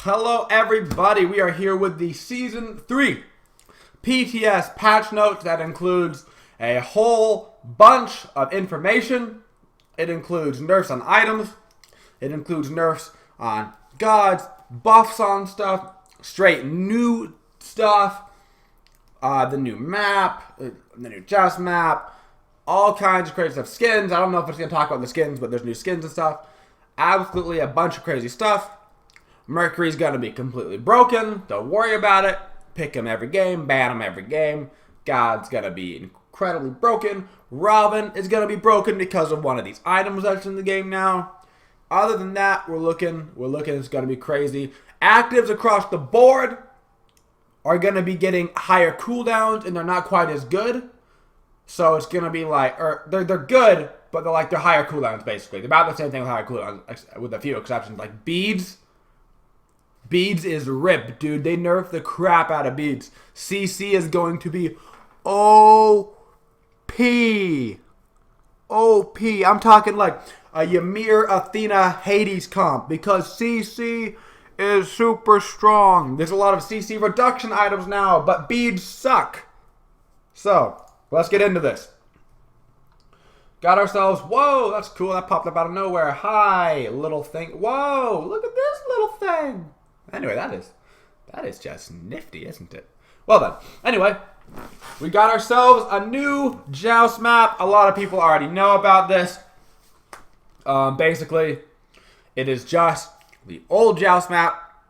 Hello everybody, we are here with the Season 3 PTS patch notes that includes a whole bunch of information. It includes nerfs on items, it includes nerfs on gods, buffs on stuff, straight new stuff, the new map, the new joust map, all kinds of crazy stuff. Skins, I don't know if it's going to talk about the skins, but there's new skins and stuff. Absolutely a bunch of crazy stuff. Mercury's going to be completely broken. Don't worry about it. Pick him every game. Ban him every game. God's going to be incredibly broken. Robin is going to be broken because of one of these items that's in the game now. Other than that, we're looking it's going to be crazy. Actives across the board are going to be getting higher cooldowns, and they're not quite as good. So it's going to be like, or they're good, but they're higher cooldowns, basically. They're about the same thing with higher cooldowns, with a few exceptions. Like beads. Beads is ripped, dude. They nerfed the crap out of beads. CC is going to be OP. OP. I'm talking like a Ymir, Athena, Hades comp. Because CC is super strong. There's a lot of CC reduction items now, but beads suck. So, let's get into this. Got ourselves, whoa, that's cool. That popped up out of nowhere. Hi, little thing. Whoa, look at this little thing. Anyway, that is just nifty, isn't it? Well then, anyway, we got ourselves a new joust map. A lot of people already know about this. Basically, it is just the old joust map,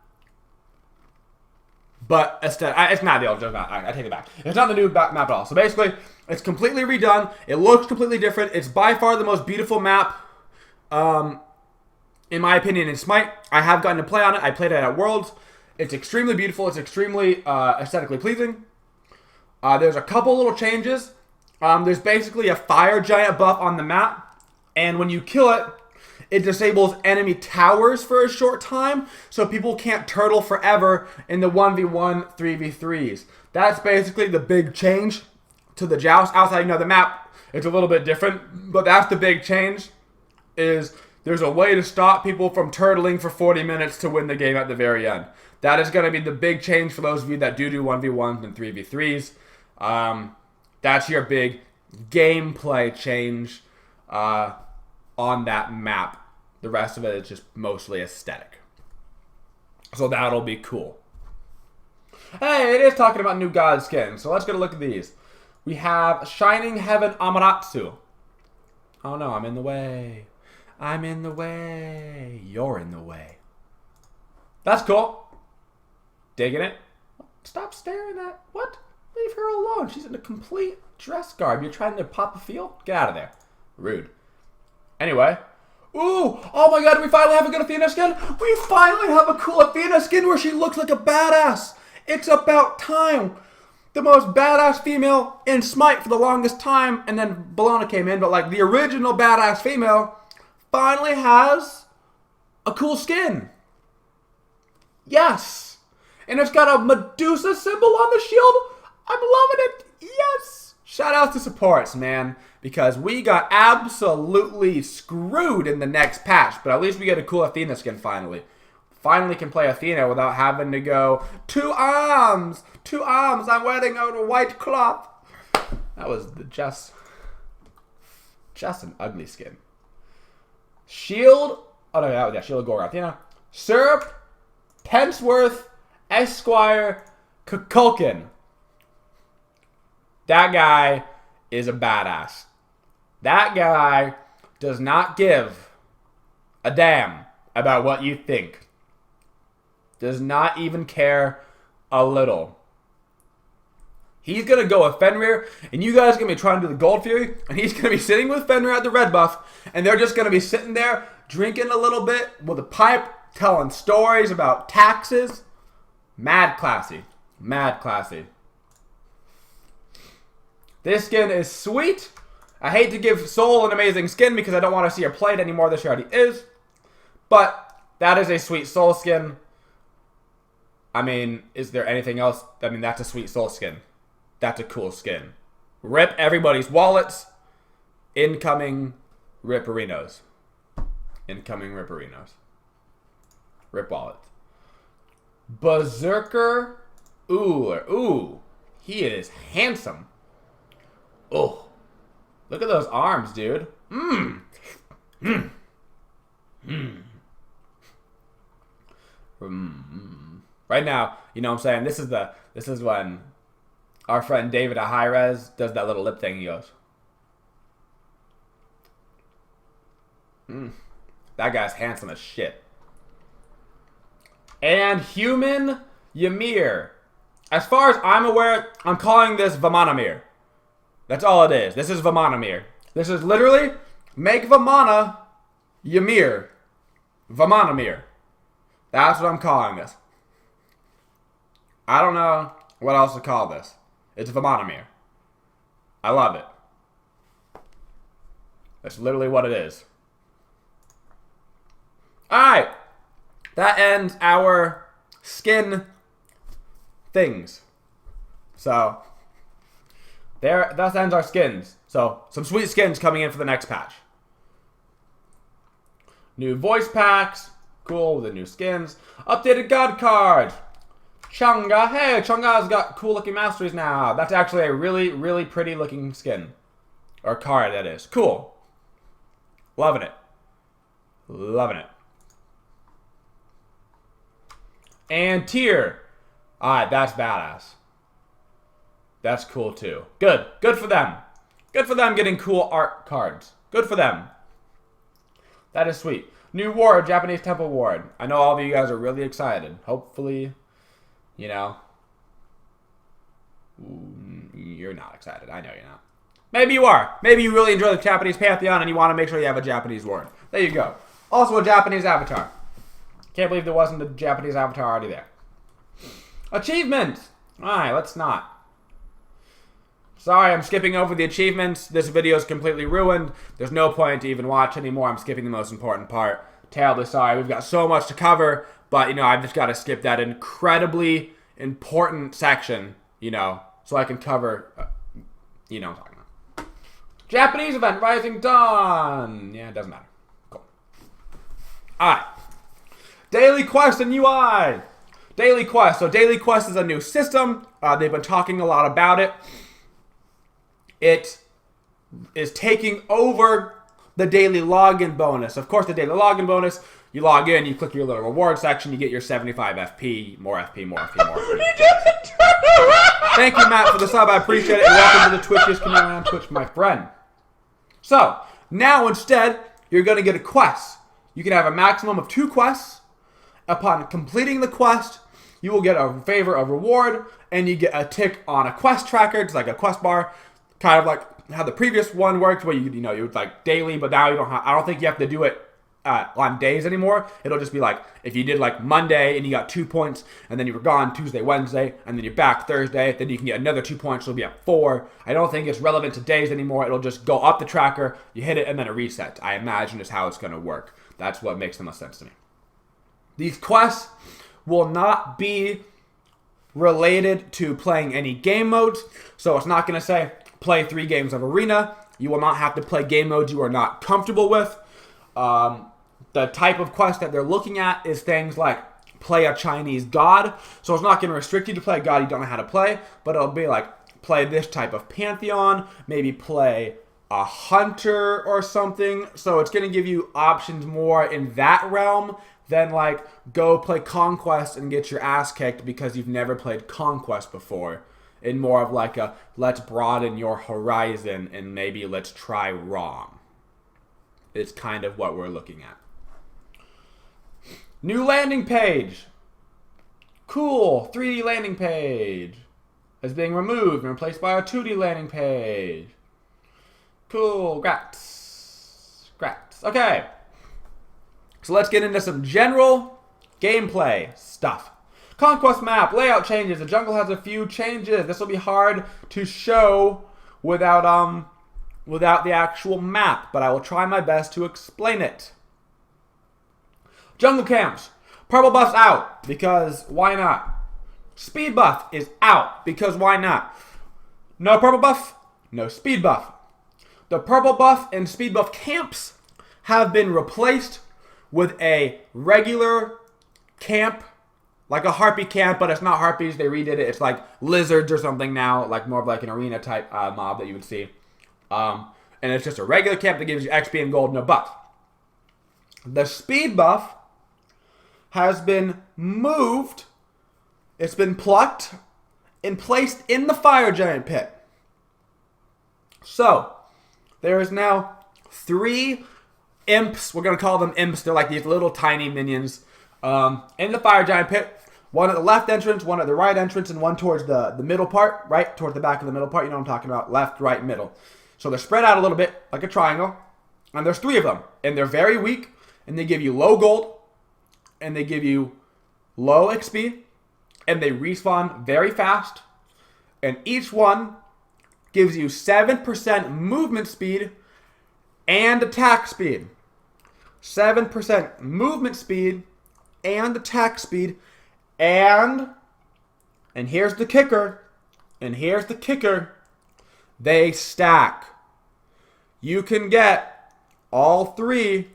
but it's not the old joust map. I take it back. It's not the new map at all. So basically, it's completely redone. It looks completely different. It's by far the most beautiful map. In my opinion, in Smite. I have gotten to play on it. I played it at Worlds. It's extremely beautiful. It's extremely aesthetically pleasing. There's a couple little changes. There's basically a fire giant buff on the map. And when you kill it, it disables enemy towers for a short time. So people can't turtle forever in the 1v1, 3v3s. That's basically the big change to the joust. Outside, the map, it's a little bit different. But that's the big change, is there's a way to stop people from turtling for 40 minutes to win the game at the very end. That is going to be the big change for those of you that do 1v1s and 3v3s. That's your big gameplay change on that map. The rest of it is just mostly aesthetic. So that'll be cool. Hey, it is talking about new god skins, so let's get a look at these. We have Shining Heaven Amaterasu. Oh no, I'm in the way. I'm in the way. You're in the way. That's cool. Digging it. Stop staring at... What? Leave her alone. She's in a complete dress garb. You're trying to pop a feel? Get out of there. Rude. Anyway. Ooh! Oh my god, we finally have a good Athena skin? We finally have a cool Athena skin where she looks like a badass. It's about time. The most badass female in Smite for the longest time. And then Bologna came in. But like the original badass female finally has a cool skin. Yes. And it's got a Medusa symbol on the shield. I'm loving it. Yes. Shout out to supports, man. Because we got absolutely screwed in the next patch. But at least we get a cool Athena skin finally. Finally can play Athena without having to go, two arms. I'm wearing a white cloth. That was just an ugly skin. Shield, Shield of Gorgon, Athena. Syrup, Pensworth, Esquire, Kukulkan. That guy is a badass. That guy does not give a damn about what you think. Does not even care a little. He's going to go with Fenrir, and you guys are going to be trying to do the Gold Fury, and he's going to be sitting with Fenrir at the red buff, and they're just going to be sitting there, drinking a little bit with a pipe, telling stories about taxes. Mad classy. Mad classy. This skin is sweet. I hate to give Soul an amazing skin because I don't want to see her played anymore than she already is, but that is a sweet Soul skin. I mean, is there anything else? I mean, that's a sweet Soul skin. That's a cool skin. Rip everybody's wallets. Incoming Ripperinos. Incoming Ripperinos. Rip wallets. Berserker Woojer. Ooh, he is handsome. Oh, look at those arms, dude. Right now, you know what I'm saying? This is when our friend David at Hi-Rez does that little lip thing. He goes, that guy's handsome as shit. And human Ymir. As far as I'm aware, I'm calling this Vamanamir. That's all it is. This is Vamanamir. This is literally make Vamana Ymir. Vamanamir. That's what I'm calling this. I don't know what else to call this. It's Vamanamir. I love it. That's literally what it is. Alright. That ends our skin things. So, that ends our skins. So, some sweet skins coming in for the next patch. New voice packs. Cool, with the new skins. Updated god cards. Chang'e. Hey, Chang'e's got cool looking masteries now. That's actually a really, really pretty looking skin. Or card, that is. Cool. Loving it. Loving it. And tier. Alright, that's badass. That's cool too. Good. Good for them. Good for them getting cool art cards. Good for them. That is sweet. New ward, Japanese temple ward. I know all of you guys are really excited. Hopefully, you know. You're not excited. I know you're not. Maybe you are. Maybe you really enjoy the Japanese pantheon and you want to make sure you have a Japanese ward. There you go. Also a Japanese avatar. Can't believe there wasn't a Japanese avatar already there. Achievements! Alright, let's not. Sorry, I'm skipping over the achievements. This video is completely ruined. There's no point to even watch anymore. I'm skipping the most important part. Terribly sorry. We've got so much to cover. But, you know, I've just got to skip that incredibly important section, you know, so I can cover, you know what I'm talking about. Japanese event, Rising Dawn. Yeah, it doesn't matter. Cool. Alright. Daily Quest and UI. Daily Quest. So Daily Quest is a new system. They've been talking a lot about it. It is taking over the daily login bonus. Of course, the daily login bonus, you log in, you click your little reward section, you get your 75 FP, more FP, more FP, more FP. Thank you, Matt, for the sub. I appreciate it. And welcome to the Twitchiest community on Twitch, my friend. So, now instead, you're going to get a quest. You can have a maximum of 2 quests. Upon completing the quest, you will get a favor of reward, and you get a tick on a quest tracker. It's like a quest bar. Kind of like how the previous one worked, where you know, it was like daily, but now you don't have, I don't think you have to do it on days anymore. It'll just be like, if you did like Monday and you got 2 points, and then you were gone Tuesday, Wednesday, and then you're back Thursday, then you can get another 2 points, so it'll be at 4. I don't think it's relevant to days anymore. It'll just go up the tracker, you hit it, and then it resets. I imagine is how it's going to work. That's what makes the most sense to me. These quests will not be related to playing any game modes, so it's not going to say, play 3 games of Arena. You will not have to play game modes you are not comfortable with. The type of quest that they're looking at is things like play a Chinese god. So it's not going to restrict you to play a god you don't know how to play, but it'll be like play this type of pantheon, maybe play a hunter or something. So it's going to give you options more in that realm than like go play Conquest and get your ass kicked because you've never played Conquest before. In more of like a, let's broaden your horizon and maybe let's try wrong. It's kind of what we're looking at. New landing page. Cool. 3D landing page is being removed and replaced by a 2D landing page. Cool. Grats. Grats. Okay. So let's get into some general gameplay stuff. Conquest map, layout changes. The jungle has a few changes. This will be hard to show without the actual map, but I will try my best to explain it. Jungle camps. Purple buff's out, because why not? Speed buff is out, because why not? No purple buff, no speed buff. The purple buff and speed buff camps have been replaced with a regular camp like a harpy camp, but it's not harpies. They redid it. It's like lizards or something now, like more of like an arena type mob that you would see. And it's just a regular camp that gives you XP and gold, no buff. The speed buff has been moved. It's been plucked and placed in the fire giant pit. So, there is now 3 imps. We're going to call them imps. They're like these little tiny minions in the fire giant pit. One at the left entrance, one at the right entrance, and one towards the middle part, right? Towards the back of the middle part. You know what I'm talking about. Left, right, middle. So they're spread out a little bit like a triangle. And there's 3 of them. And they're very weak. And they give you low gold. And they give you low XP. And they respawn very fast. And each one gives you 7% movement speed and attack speed. 7% movement speed and attack speed. And here's the kicker. And here's the kicker. They stack. You can get all 3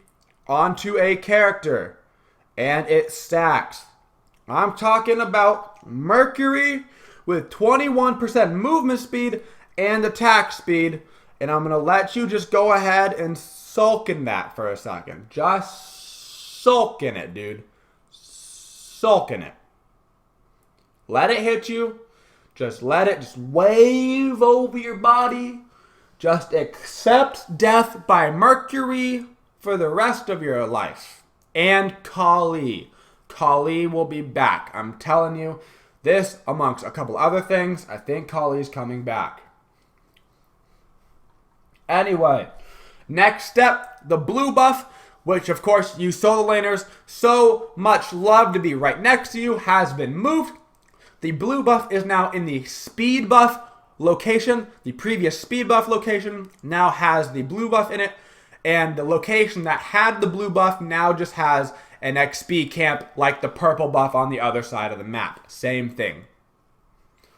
onto a character. And it stacks. I'm talking about Mercury with 21% movement speed and attack speed. And I'm going to let you just go ahead and sulk in that for a second. Just sulk in it, dude. Sulk in it. Let it hit you. Just let it just wave over your body. Just accept death by Mercury for the rest of your life. And Kali. Kali will be back. I'm telling you, this amongst a couple other things, I think Kali's coming back. Anyway, next step, the blue buff, which of course you solo laners so much love to be right next to you, has been moved. The blue buff is now in the speed buff location. The previous speed buff location now has the blue buff in it. And the location that had the blue buff now just has an XP camp like the purple buff on the other side of the map. Same thing.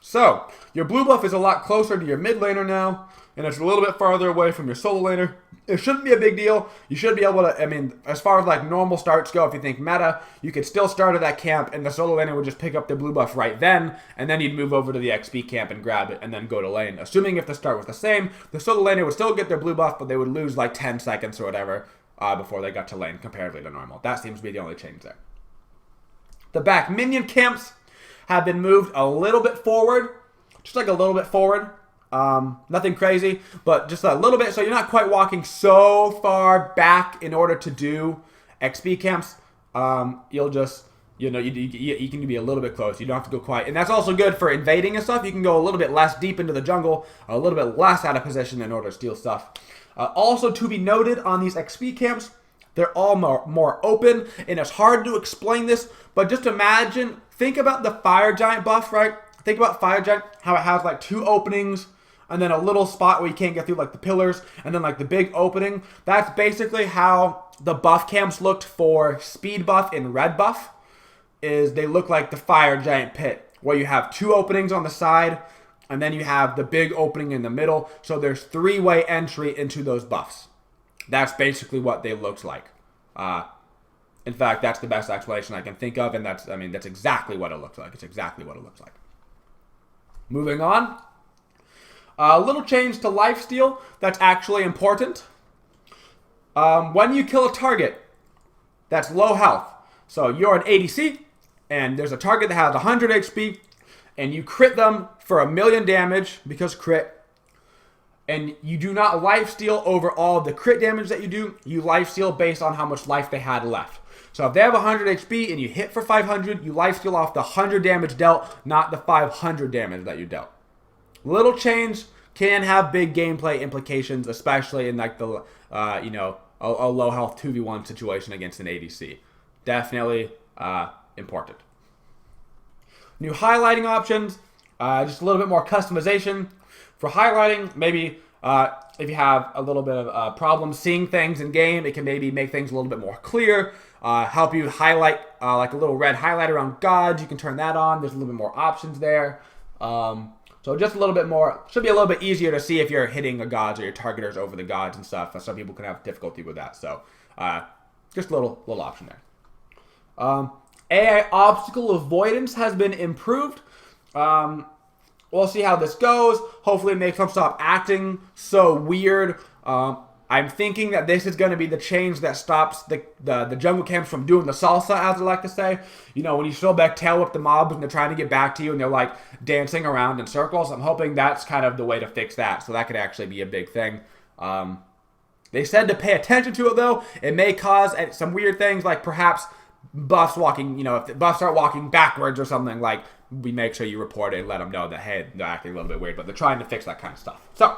So, your blue buff is a lot closer to your mid laner now, and it's a little bit farther away from your solo laner. It shouldn't be a big deal. You should be able to, I mean, as far as like normal starts go, if you think meta, you could still start at that camp, and the solo laner would just pick up the blue buff right then, and then you'd move over to the XP camp and grab it, and then go to lane. Assuming if the start was the same, the solo laner would still get their blue buff, but they would lose like 10 seconds or whatever before they got to lane, comparatively to normal. That seems to be the only change there. The back minion camps have been moved a little bit forward, just like a little bit forward. Nothing crazy, but just a little bit, so you're not quite walking so far back in order to do XP camps. You'll just, you know, you can be a little bit close. You don't have to go quite, and that's also good for invading and stuff. You can go a little bit less deep into the jungle, a little bit less out of position in order to steal stuff. Also to be noted on these XP camps, they're all more open, and it's hard to explain this, but just imagine, think about the fire giant buff, right? Think about fire giant, how it has like 2 openings, and then a little spot where you can't get through like the pillars, and then like the big opening. That's basically how the buff camps looked for speed buff and red buff, is they look like the fire giant pit, where you have 2 openings on the side, and then you have the big opening in the middle, so there's 3-way entry into those buffs. That's basically what they looked like. In fact, that's the best explanation I can think of, and that's exactly what it looks like. It's exactly what it looks like. Moving on. A little change to lifesteal that's actually important. When you kill a target that's low health, so you're an ADC, and there's a target that has 100 HP, and you crit them for 1,000,000 damage, because crit, and you do not lifesteal over all the crit damage that you do, you lifesteal based on how much life they had left. So if they have 100 HP and you hit for 500, you lifesteal off the 100 damage dealt, not the 500 damage that you dealt. Little change can have big gameplay implications, especially in like the, a low health 2v1 situation against an ADC. Definitely important. New highlighting options, just a little bit more customization. For highlighting, maybe if you have a little bit of problem seeing things in game, it can maybe make things a little bit more clear, help you highlight like a little red highlight around gods. You can turn that on. There's a little bit more options there. So just a little bit more, should be a little bit easier to see if you're hitting the gods or your targeters over the gods and stuff. Some people can have difficulty with that. So just a little option there. AI obstacle avoidance has been improved. We'll see how this goes. Hopefully it makes them stop acting so weird. I'm thinking that this is going to be the change that stops the jungle camps from doing the salsa, as I like to say. You know, when you still back tail whip the mobs and they're trying to get back to you and they're like dancing around in circles. I'm hoping that's kind of the way to fix that. So that could actually be a big thing. They said to pay attention to it, though. It may cause some weird things, like perhaps buffs walking, you know, if the buffs start walking backwards or something, like, we make sure you report it and let them know that, hey, they're acting a little bit weird, but they're trying to fix that kind of stuff. So,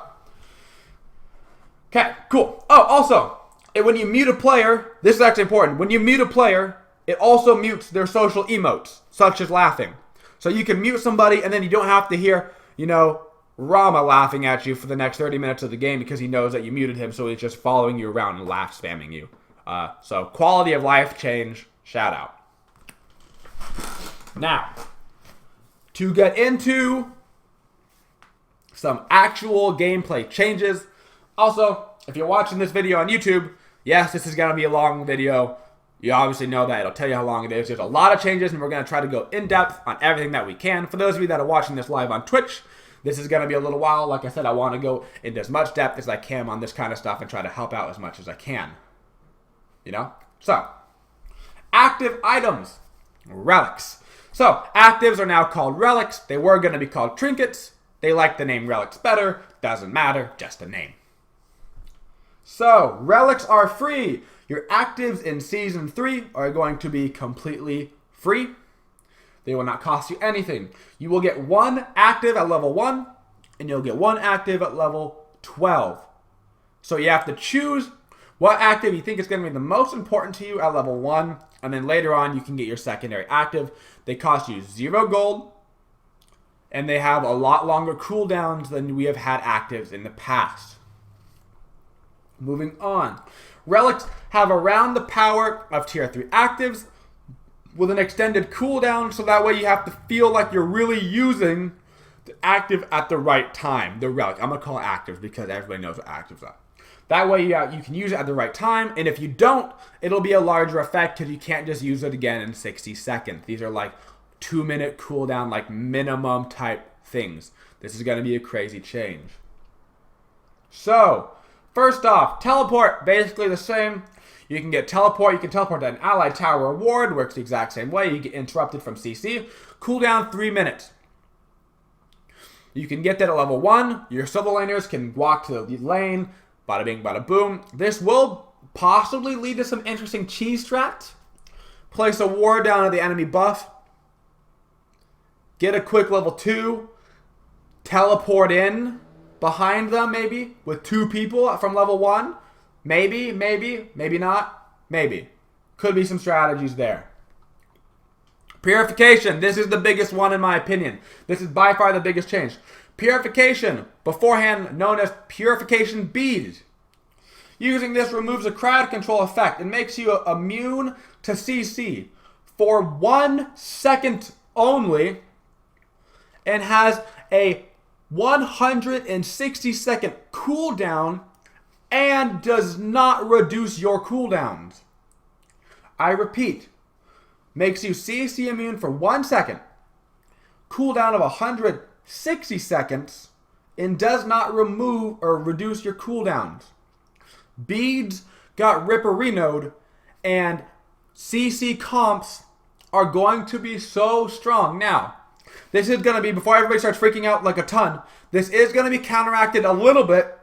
okay, cool. Oh, also, when you mute a player, this is actually important. When you mute a player, it also mutes their social emotes, such as laughing. So you can mute somebody, and then you don't have to hear, you know, Rama laughing at you for the next 30 minutes of the game because he knows that you muted him, so he's just following you around and laugh spamming you. So, quality of life change, shout out. Now, to get into some actual gameplay changes. Also, if you're watching this video on YouTube, yes, this is going to be a long video. You obviously know that. It'll tell you how long it is. There's a lot of changes, and we're going to try to go in-depth on everything that we can. For those of you that are watching this live on Twitch, this is going to be a little while. Like I said, I want to go into as much depth as I can on this kind of stuff and try to help out as much as I can. You know? So, active items. Relics. So, actives are now called relics. They were going to be called trinkets. They like the name relics better. Doesn't matter. Just a name. So, relics are free. Your actives in Season 3 are going to be completely free. They will not cost you anything. You will get one active at level 1, and you'll get one active at level 12. So you have to choose what active you think is going to be the most important to you at level 1, and then later on you can get your secondary active. They cost you 0 gold, and they have a lot longer cooldowns than we have had actives in the past. Moving on. Relics have around the power of tier 3 actives with an extended cooldown, so that way you have to feel like you're really using the active at the right time. The relic. I'm going to call it actives because everybody knows what actives are. That way you can use it at the right time, and if you don't, it'll be a larger effect because you can't just use it again in 60 seconds. These are like 2-minute cooldown, like minimum type things. This is going to be a crazy change. So, first off, teleport, basically the same. You can get teleport. You can teleport to an allied tower reward. Works the exact same way. You get interrupted from CC. Cooldown 3 minutes. You can get that at level 1. Your solo laners can walk to the lane. Bada bing, bada boom. This will possibly lead to some interesting cheese strats. Place a ward down at the enemy buff. Get a quick level 2. Teleport in behind them, maybe, with 2 people from level 1. Maybe not. Maybe. Could be some strategies there. Purification. This is the biggest one in my opinion. This is by far the biggest change. Purification, beforehand known as Purification Beads. Using this removes a crowd control effect and makes you immune to CC for 1 second only, and has a 160-second cooldown and does not reduce your cooldowns. I repeat, makes you CC immune for 1 second, cooldown of 160 seconds, and does not remove or reduce your cooldowns. Beads got Ripperino'd, and CC comps are going to be so strong. Now, this is going to be, before everybody starts freaking out like a ton, this is going to be counteracted a little bit.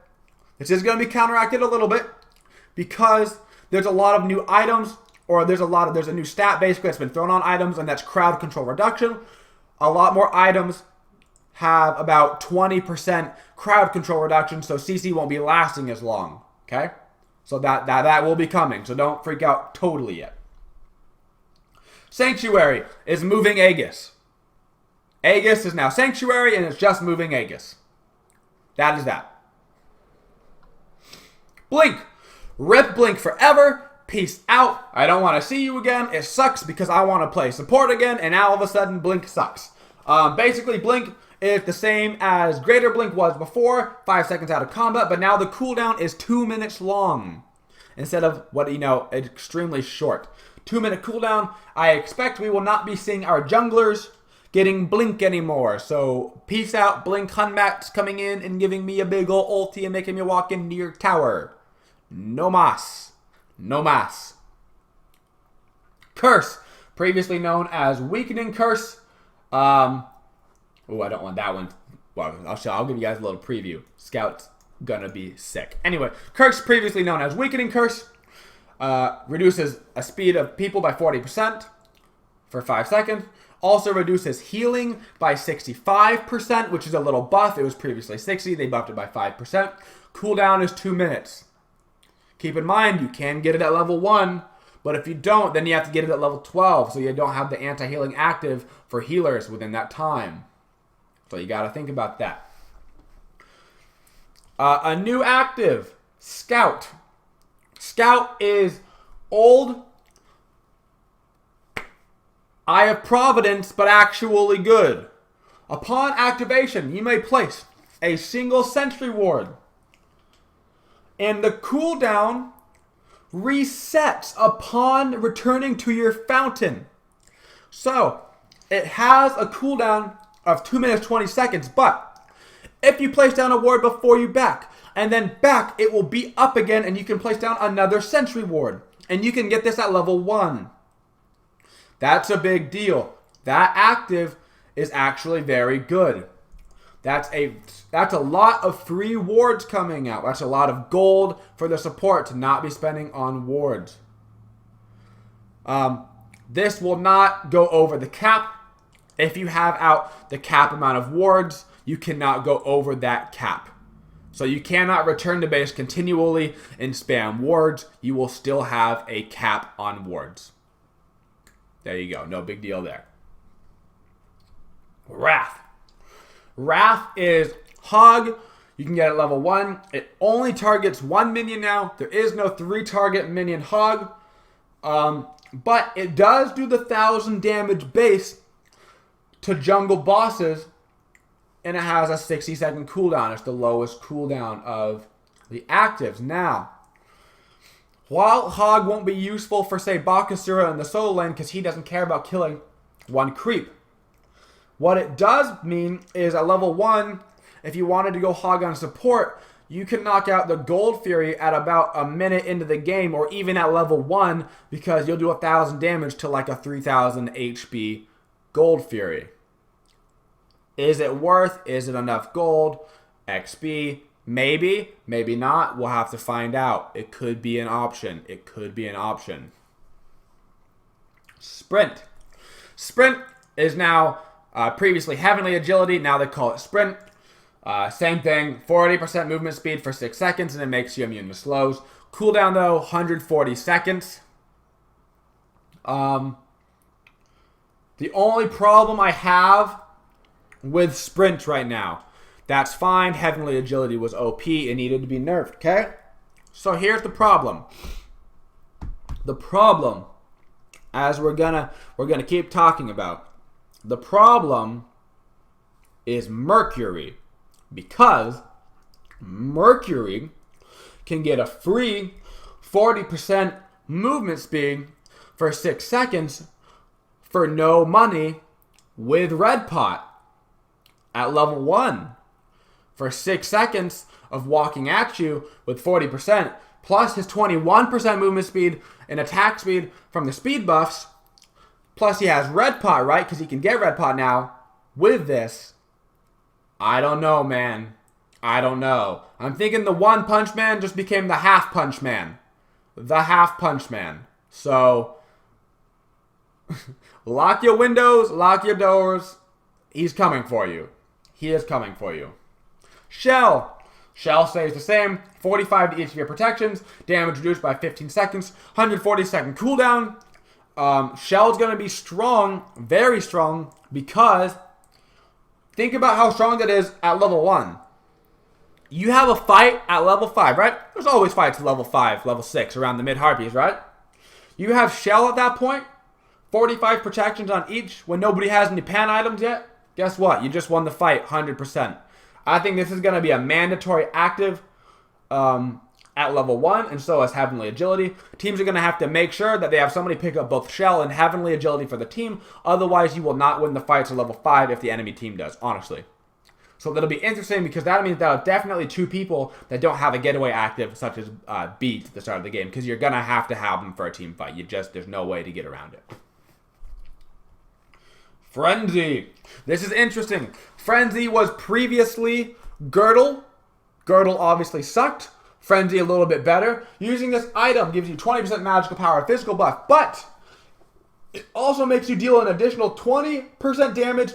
Because there's a lot of new items, or there's a new stat basically that's been thrown on items, and that's crowd control reduction. A lot more items have about 20% crowd control reduction, so CC won't be lasting as long. Okay? So that will be coming, so don't freak out totally yet. Sanctuary is moving Aegis. Aegis is now Sanctuary, and it's just moving Aegis. That is that. Blink. Rip Blink forever. Peace out. I don't want to see you again. It sucks because I want to play support again, and now all of a sudden Blink sucks. Basically, Blink is the same as Greater Blink was before, 5 seconds out of combat, but now the cooldown is 2 minutes long instead of extremely short. 2-minute cooldown. I expect we will not be seeing our junglers getting blink anymore. So peace out, blink Hunmax coming in and giving me a big ol' ulti and making me walk into your tower. No mas. No mas. Curse, previously known as Weakening Curse. Oh, I don't want that one. Well, I'll give you guys a little preview. Scout's gonna be sick. Anyway, Curse, previously known as Weakening Curse, reduces a speed of people by 40% for 5 seconds. Also reduces healing by 65%, which is a little buff. It was previously 60. They buffed it by 5%. Cooldown is 2 minutes. Keep in mind, you can get it at level 1, but if you don't, then you have to get it at level 12, so you don't have the anti-healing active for healers within that time. So you got to think about that. A new active, Scout. Scout is old, Eye of Providence, but actually good. Upon activation, you may place a single sentry ward, and the cooldown resets upon returning to your fountain. So, it has a cooldown of 2 minutes 20 seconds, but if you place down a ward before you back, and then back, it will be up again, and you can place down another sentry ward. And you can get this at level 1. That's a big deal. That active is actually very good. That's a lot of free wards coming out. That's a lot of gold for the support to not be spending on wards. This will not go over the cap. If you have out the cap amount of wards, you cannot go over that cap. So you cannot return to base continually and spam wards. You will still have a cap on wards. There you go. No big deal there. Wrath. Wrath is Hog. You can get it level 1. It only targets 1 minion now. There is no 3-target minion Hog. But it does do the 1,000 damage base to jungle bosses. And it has a 60-second cooldown. It's the lowest cooldown of the actives. Now, while Hog won't be useful for, say, Bakasura in the solo lane because he doesn't care about killing one creep, what it does mean is at level 1, if you wanted to go Hog on support, you can knock out the Gold Fury at about a minute into the game, or even at level 1, because you'll do 1,000 damage to like a 3,000 HP Gold Fury. Is it worth? Is it enough gold? XP? Maybe. Maybe not. We'll have to find out. It could be an option. It could be an option. Sprint. Sprint is now previously Heavenly Agility. Now they call it Sprint. Same thing. 40% movement speed for 6 seconds, and it makes you immune to slows. Cooldown, though, 140 seconds. The only problem I have with Sprint right now, that's fine. Heavenly Agility was OP. It needed to be nerfed, okay? So here's the problem. The problem, as we're gonna keep talking about, the problem is Mercury, because Mercury can get a free 40% movement speed for 6 seconds for no money with Red Pot at level 1 for 6 seconds of walking at you with 40%, plus his 21% movement speed and attack speed from the speed buffs, plus he has Red Pot, right? Because he can get Red Pot now with this. I don't know, man. I don't know. I'm thinking the One Punch Man just became the Half Punch Man. The Half Punch Man. So, lock your windows, lock your doors. He's coming for you. He is coming for you. Shell. Shell stays the same. 45 to each of your protections. Damage reduced by 15 seconds. 140 second cooldown. Shell's going to be strong. Very strong. Because think about how strong that is at level 1. You have a fight at level 5, right? There's always fights at level 5, level 6 around the mid-harpies, right? You have Shell at that point. 45 protections on each when nobody has any pan items yet. Guess what? You just won the fight 100%. I think this is going to be a mandatory active. at level 1, and so has Heavenly Agility. Teams are going to have to make sure that they have somebody pick up both Shell and Heavenly Agility for the team. Otherwise, you will not win the fights at level 5 if the enemy team does, honestly. So that'll be interesting because that means there are definitely 2 people that don't have a getaway active, such as Beat at the start of the game, because you're going to have them for a team fight. There's no way to get around it. Frenzy. This is interesting. Frenzy was previously Girdle. Girdle obviously sucked. Frenzy a little bit better. Using this item gives you 20% magical power physical buff, but it also makes you deal an additional 20% damage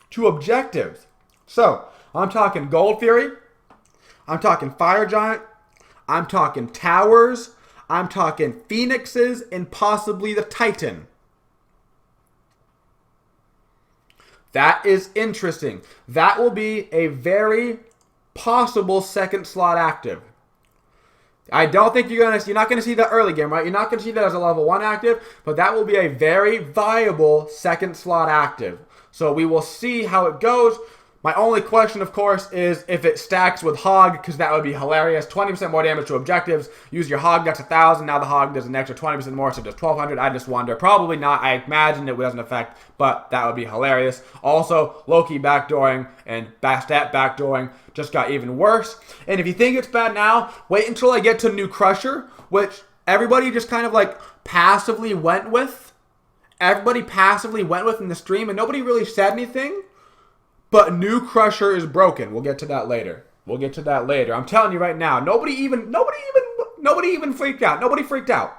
to objectives. So, I'm talking Gold Fury. I'm talking Fire Giant. I'm talking Towers. I'm talking Phoenixes and possibly the Titan. That is interesting. That will be a very possible second slot active. I don't think you're not gonna see that early game, right? You're not gonna see that as a level 1 active, but that will be a very viable second slot active. So we will see how it goes. My only question, of course, is if it stacks with Hog, because that would be hilarious. 20% more damage to objectives. Use your Hog, that's 1,000. Now the Hog does an extra 20% more, so just 1,200. I just wonder. Probably not. I imagine it doesn't affect, but that would be hilarious. Also, Loki backdooring and Bastet backdooring just got even worse. And if you think it's bad now, wait until I get to New Crusher, which everybody just kind of like passively went with. Everybody passively went with in the stream, and nobody really said anything. But New Crusher is broken. We'll get to that later. I'm telling you right now, nobody even freaked out. Nobody freaked out.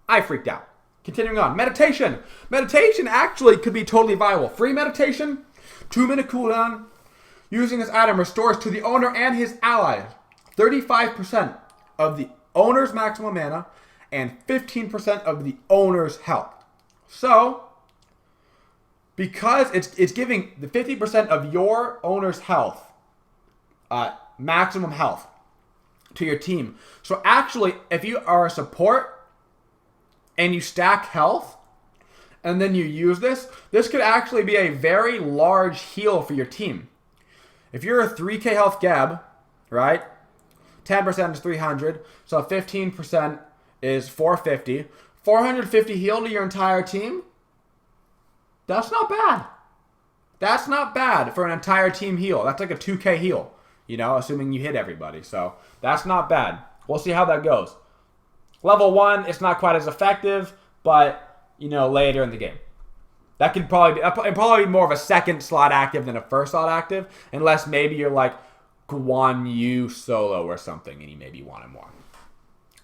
I freaked out. Continuing on. Meditation. Meditation actually could be totally viable. Free meditation, 2-minute cooldown. Using this item restores to the owner and his allies 35% of the owner's maximum mana and 15% of the owner's health. So, because it's giving the 50% of your owner's health, maximum health, to your team. So actually, if you are a support and you stack health, and then you use this could actually be a very large heal for your team. If you're a 3k health Gab, right, 10% is 300, so 15% is 450. 450 heal to your entire team. That's not bad. That's not bad for an entire team heal. That's like a 2k heal, assuming you hit everybody. So that's not bad. We'll see how that goes. Level 1, it's not quite as effective, but, later in the game. That could probably be more of a second slot active than a first slot active, unless maybe you're like Guan Yu solo or something and you maybe want it more.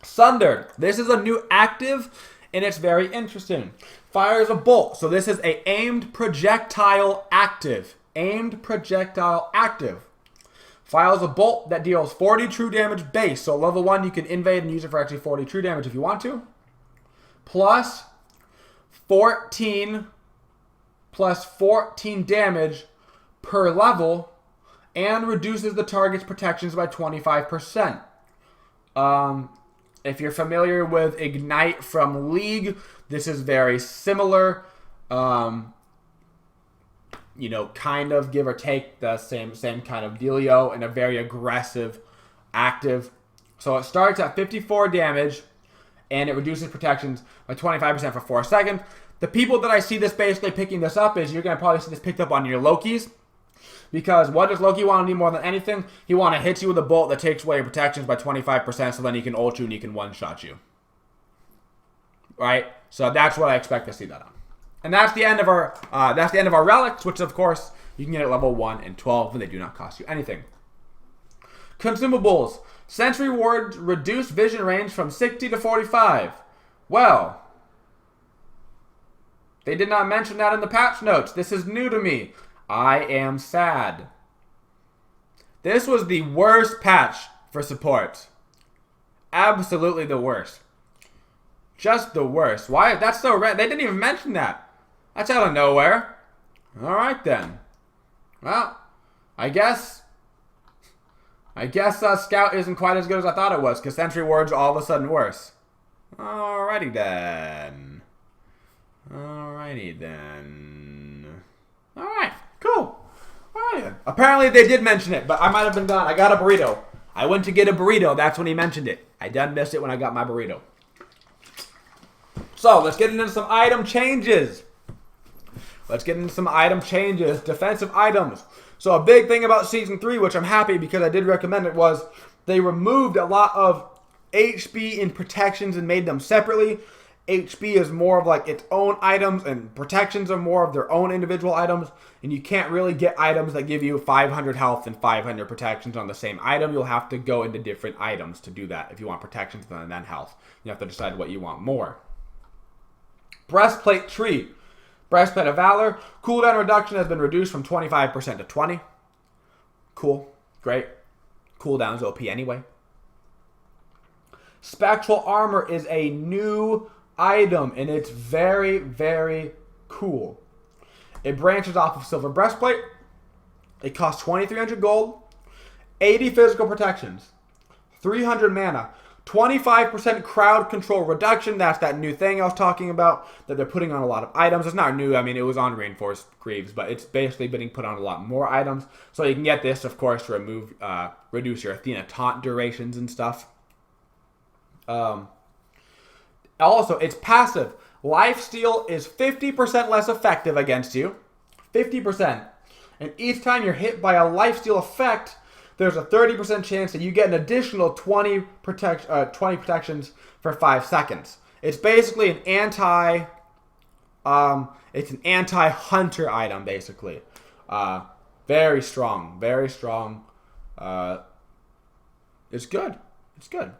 Sundered. This is a new active, and it's very interesting. Fires a bolt. So this is a aimed projectile active. Fires a bolt that deals 40 true damage base. So level 1, you can invade and use it for actually 40 true damage if you want to. Plus 14 damage per level, and reduces the target's protections by 25%. If you're familiar with Ignite from League, this is very similar. Kind of give or take the same kind of dealio, and a very aggressive active. So it starts at 54 damage, and it reduces protections by 25% for 4 seconds. The people that I see this basically picking this up is you're going to probably see this picked up on your Lokis. Because what does Loki want to do more than anything? He want to hit you with a bolt that takes away your protections by 25%, so then he can ult you and he can one-shot you. Right? So that's what I expect to see that on. And that's the end of our relics, which of course you can get at level 1 and 12, but they do not cost you anything. Consumables. Sentry wards reduce vision range from 60 to 45. Well, they did not mention that in the patch notes. This is new to me. I am sad. This was the worst patch for support. Absolutely the worst. Just the worst. Why? That's so red. They didn't even mention that. That's out of nowhere. Alright then. Well, I guess Scout isn't quite as good as I thought it was, because Sentry Ward's all of a sudden worse. Alrighty then. Alright. Cool. Alright. Apparently they did mention it, but I might have been gone. I got a burrito. I went to get a burrito. That's when he mentioned it. I done missed it when I got my burrito. So, let's get into some item changes. Defensive items. So, a big thing about Season 3, which I'm happy because I did recommend it, was they removed a lot of HB and protections and made them separately. HB is more of like its own items, and protections are more of their own individual items. And you can't really get items that give you 500 health and 500 protections on the same item. You'll have to go into different items to do that if you want protections and then health. You have to decide what you want more. Breastplate tree. Breastplate of Valor. Cooldown reduction has been reduced from 25% to 20. Cool. Great. Cooldown's OP anyway. Spectral armor is a new item, and it's very, very cool. It branches off of silver breastplate. It costs 2,300 gold, 80 physical protections, 300 mana, 25% crowd control reduction. That's that new thing I was talking about that they're putting on a lot of items. It's not new. I mean, it was on Reinforced Greaves, but it's basically being put on a lot more items. So you can get this, of course, to reduce your Athena taunt durations and stuff. Also, it's passive. Lifesteal is 50% less effective against you. 50%. And each time you're hit by a lifesteal effect, there's a 30% chance that you get an additional 20 protections for 5 seconds. It's basically an anti-hunter item, basically. Very strong. Very strong. It's good. It's good.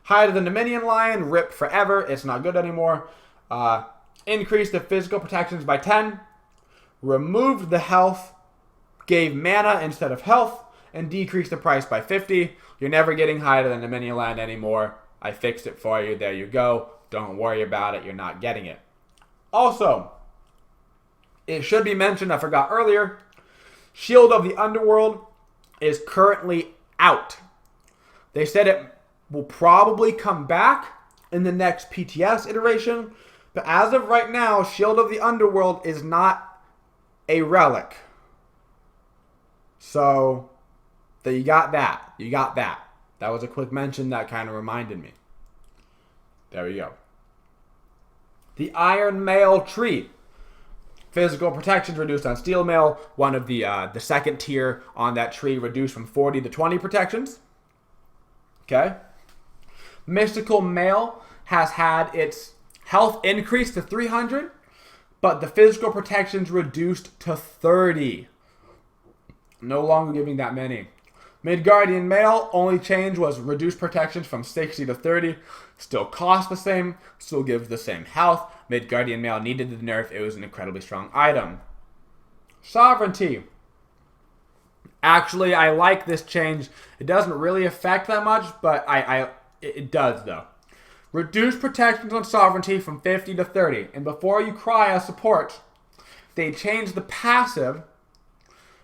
Hide of the Dominion Lion, rip forever. It's not good anymore. Increased the physical protections by 10. Removed the health. Gave mana instead of health. And decreased the price by 50. You're never getting Hide of the Dominion Lion anymore. I fixed it for you. There you go. Don't worry about it. You're not getting it. Also, it should be mentioned, I forgot earlier, Shield of the Underworld is currently out. They said it will probably come back in the next PTS iteration. But as of right now, Shield of the Underworld is not a relic. So, you got that. You got that. That was a quick mention that kind of reminded me. There we go. The Iron Mail Tree. Physical protections reduced on Steel Mail. One of the second tier on that tree reduced from 40 to 20 protections. Okay. Mystical Mail has had its health increased to 300, but the physical protections reduced to 30. No longer giving that many. Midgardian Mail, only change was reduced protections from 60 to 30. Still costs the same, still gives the same health. Midgardian Mail needed the nerf. It was an incredibly strong item. Sovereignty. Actually, I like this change. It doesn't really affect that much, but it does, though. Reduce protections on Sovereignty from 50 to 30. And before you cry as support, they changed the passive,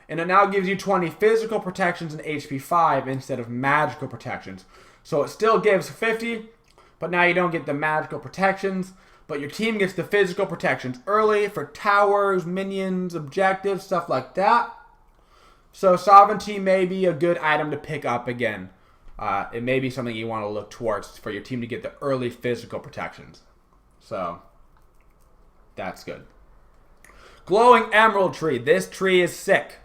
and it now gives you 20 physical protections and HP 5 instead of magical protections. So it still gives 50, but now you don't get the magical protections, but your team gets the physical protections early for towers, minions, objectives, stuff like that. So Sovereignty may be a good item to pick up again. It may be something you want to look towards for your team to get the early physical protections. So, that's good. Glowing Emerald Tree. This tree is sick.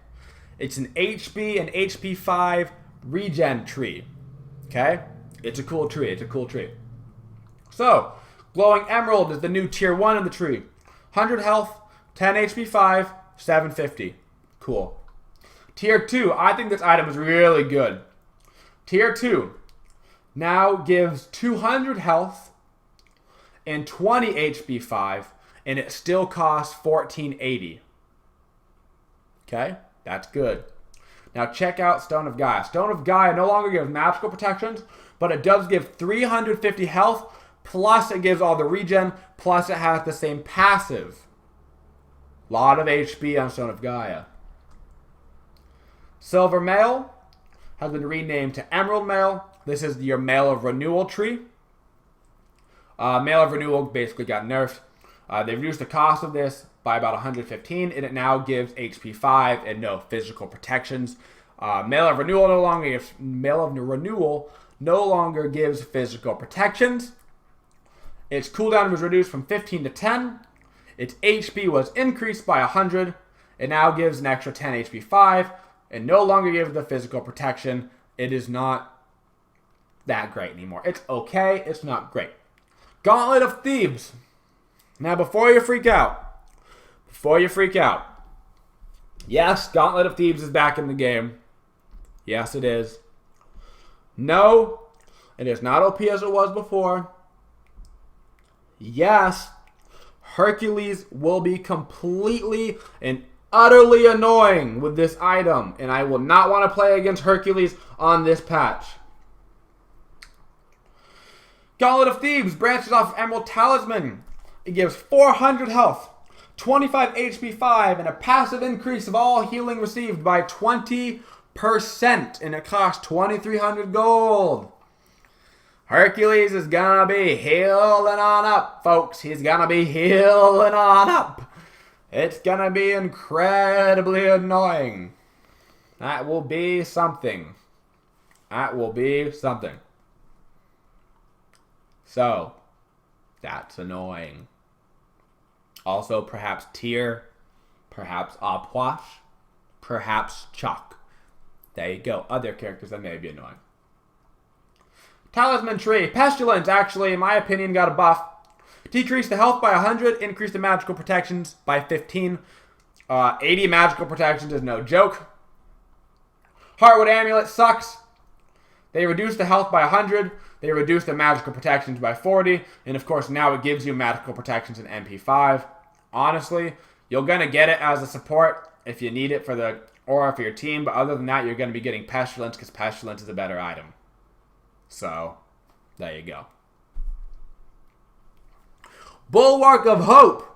It's an HB and HP 5 regen tree. Okay? It's a cool tree. It's a cool tree. So, Glowing Emerald is the new tier 1 of the tree. 100 health, 10 HP 5, 750. Cool. Tier 2. I think this item is really good. Tier 2 now gives 200 health and 20 HP 5, and it still costs 1480. Okay? That's good. Now check out Stone of Gaia. Stone of Gaia no longer gives magical protections, but it does give 350 health, plus it gives all the regen, plus it has the same passive. Lot of HP on Stone of Gaia. Silver Mail has been renamed to Emerald Mail. This is your Mail of Renewal tree. Mail of Renewal basically got nerfed. They reduced the cost of this by about 115, and it now gives HP 5 and no physical protections. Mail of Renewal no longer gives physical protections. Its cooldown was reduced from 15 to 10. Its HP was increased by 100. It now gives an extra 10 HP 5. It no longer gives the physical protection. It is not that great anymore. It's okay. It's not great. Gauntlet of Thebes. Now, before you freak out, yes, Gauntlet of Thebes is back in the game. Yes, it is. No, it is not OP as it was before. Yes, Hercules will be completely and utterly annoying with this item, and I will not want to play against Hercules on this patch. Gauntlet of Thebes branches off Emerald Talisman. It gives 400 health, 25 HP 5, and a passive increase of all healing received by 20%, and it costs 2,300 gold. Hercules is gonna be healing on up, folks. He's gonna be healing on up. It's gonna be incredibly annoying. That will be something. That will be something. So, that's annoying. Also, perhaps Tyr, perhaps Opwash, perhaps Chuck. There you go. Other characters that may be annoying. Talisman Tree. Pestilence, actually, in my opinion, got a buff. Decrease the health by 100, increase the magical protections by 15. 80 magical protections is no joke. Heartwood Amulet sucks. They reduce the health by 100. They reduce the magical protections by 40. And of course, now it gives you magical protections in MP5. Honestly, you're going to get it as a support if you need it for the aura for your team. But other than that, you're going to be getting Pestilence because Pestilence is a better item. So, there you go. Bulwark of Hope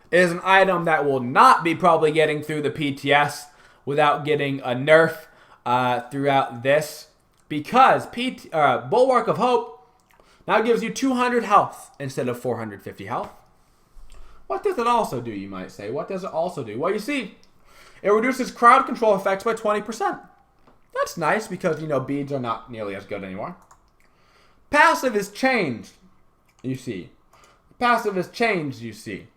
is an item that will not be probably getting through the PTS without getting a nerf throughout this. Because Bulwark of Hope now gives you 200 health instead of 450 health. What does it also do, you might say? What does it also do? Well, you see, it reduces crowd control effects by 20%. That's nice because, you know, beads are not nearly as good anymore. Passive is changed, you see. Passive is changed, you see.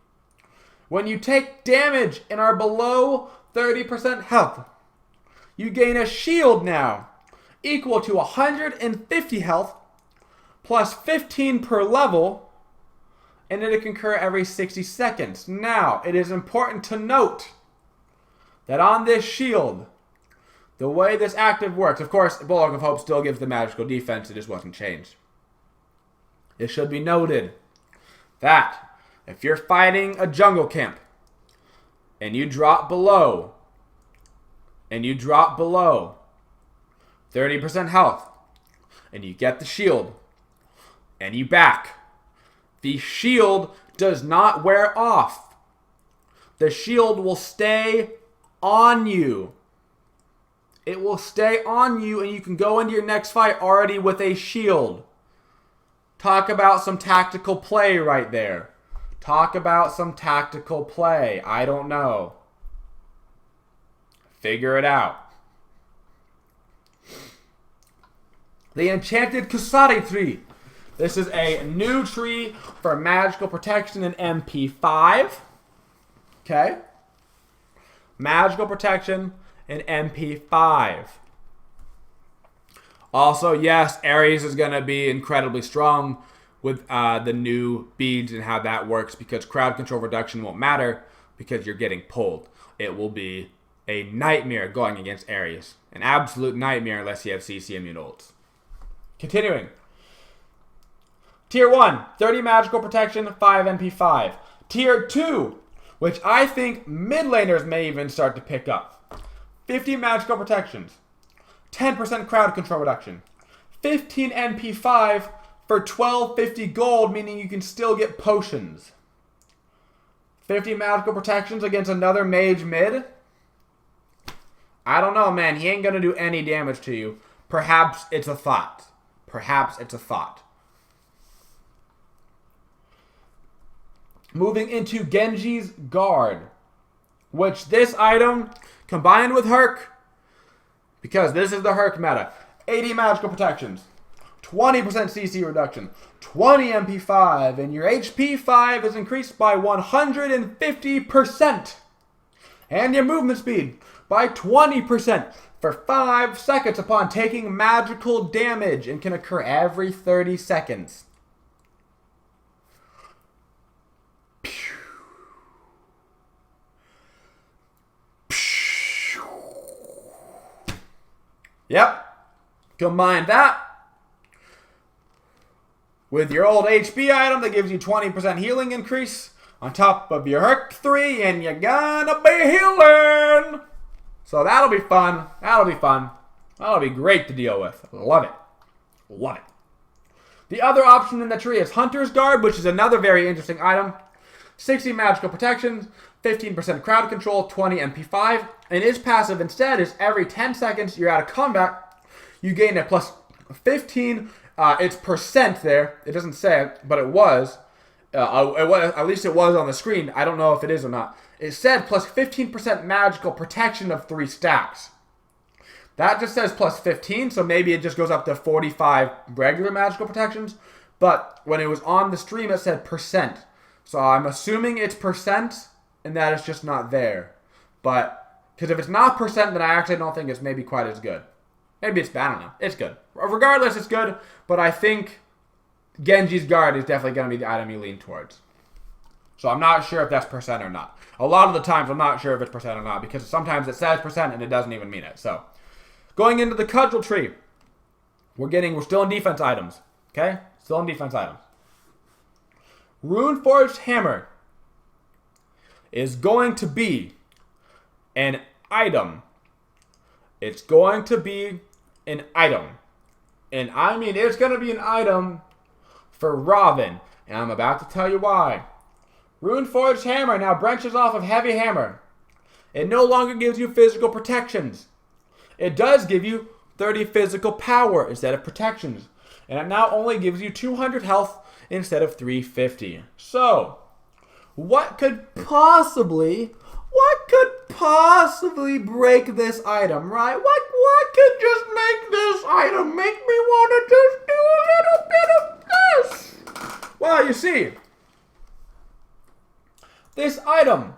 When you take damage and are below 30% health, you gain a shield now equal to 150 health plus 15 per level, and it can occur every 60 seconds. Now, it is important to note that on this shield, the way this active works, of course, Bulwark of Hope still gives the magical defense, it just wasn't changed. It should be noted that if you're fighting a jungle camp and you drop below 30% health and you get the shield and you back, the shield does not wear off. The shield will stay on you. It will stay on you and you can go into your next fight already with a shield. Talk about some tactical play right there. Talk about some tactical play. I don't know. Figure it out. The Enchanted Kusari Tree. This is a new tree for magical protection in MP5. Okay? Magical protection in MP5. Also, yes, Ares is going to be incredibly strong with the new beads and how that works because crowd control reduction won't matter because you're getting pulled. It will be a nightmare going against Ares. An absolute nightmare unless you have CC immune ults. Continuing. Tier 1, 30 magical protection, 5 MP5. Tier 2, which I think mid laners may even start to pick up. 50 magical protections. 10% crowd control reduction. 15 NP5 for 1250 gold, meaning you can still get potions. 50 magical protections against another mage mid. I don't know, man. He ain't going to do any damage to you. Perhaps it's a thought. Perhaps it's a thought. Moving into Because this is the Herc meta. 80 magical protections, 20% CC reduction, 20 MP5, and your HP 5 is increased by 150%. And your movement speed by 20% for 5 seconds upon taking magical damage, and can occur every 30 seconds. Yep. Combine that with your old HP item that gives you 20% healing increase on top of your Herc 3, and you're gonna be healing. So that'll be fun. That'll be fun. That'll be great to deal with. Love it. Love it. The other option in the tree is Hunter's Guard, which is another very interesting item. 60 magical protections, 15% crowd control, 20 MP5. And its passive instead is every 10 seconds you're out of combat, you gain a plus 15. It's percent there. It doesn't say it, but it was. At least it was on the screen. I don't know if it is or not. It said plus 15% magical protection of 3 stacks. That just says plus 15, so maybe it just goes up to 45 regular magical protections. But when it was on the stream, it said percent. So I'm assuming it's percent, and that it's just not there. But, because if it's not percent, then I actually don't think it's maybe quite as good. Maybe it's bad, I don't know. It's good. Regardless, it's good, but I think Genji's Guard is definitely going to be the item you lean towards. So I'm not sure if that's percent or not. A lot of the times I'm not sure if it's percent or not, because sometimes it says percent and it doesn't even mean it. So, going into the cudgel tree, we're still in defense items. Okay? Still in defense items. Runeforged Hammer is going to be an item. It's going to be an item. And I mean, it's going to be an item for Robin. And I'm about to tell you why. Runeforged Hammer now branches off of Heavy Hammer. It no longer gives you physical protections. It does give you 30 physical power instead of protections. And it now only gives you 200 health instead of 350. So, what could possibly break this item, right? What could just make this item make me want to just do a little bit of this? Well, you see, this item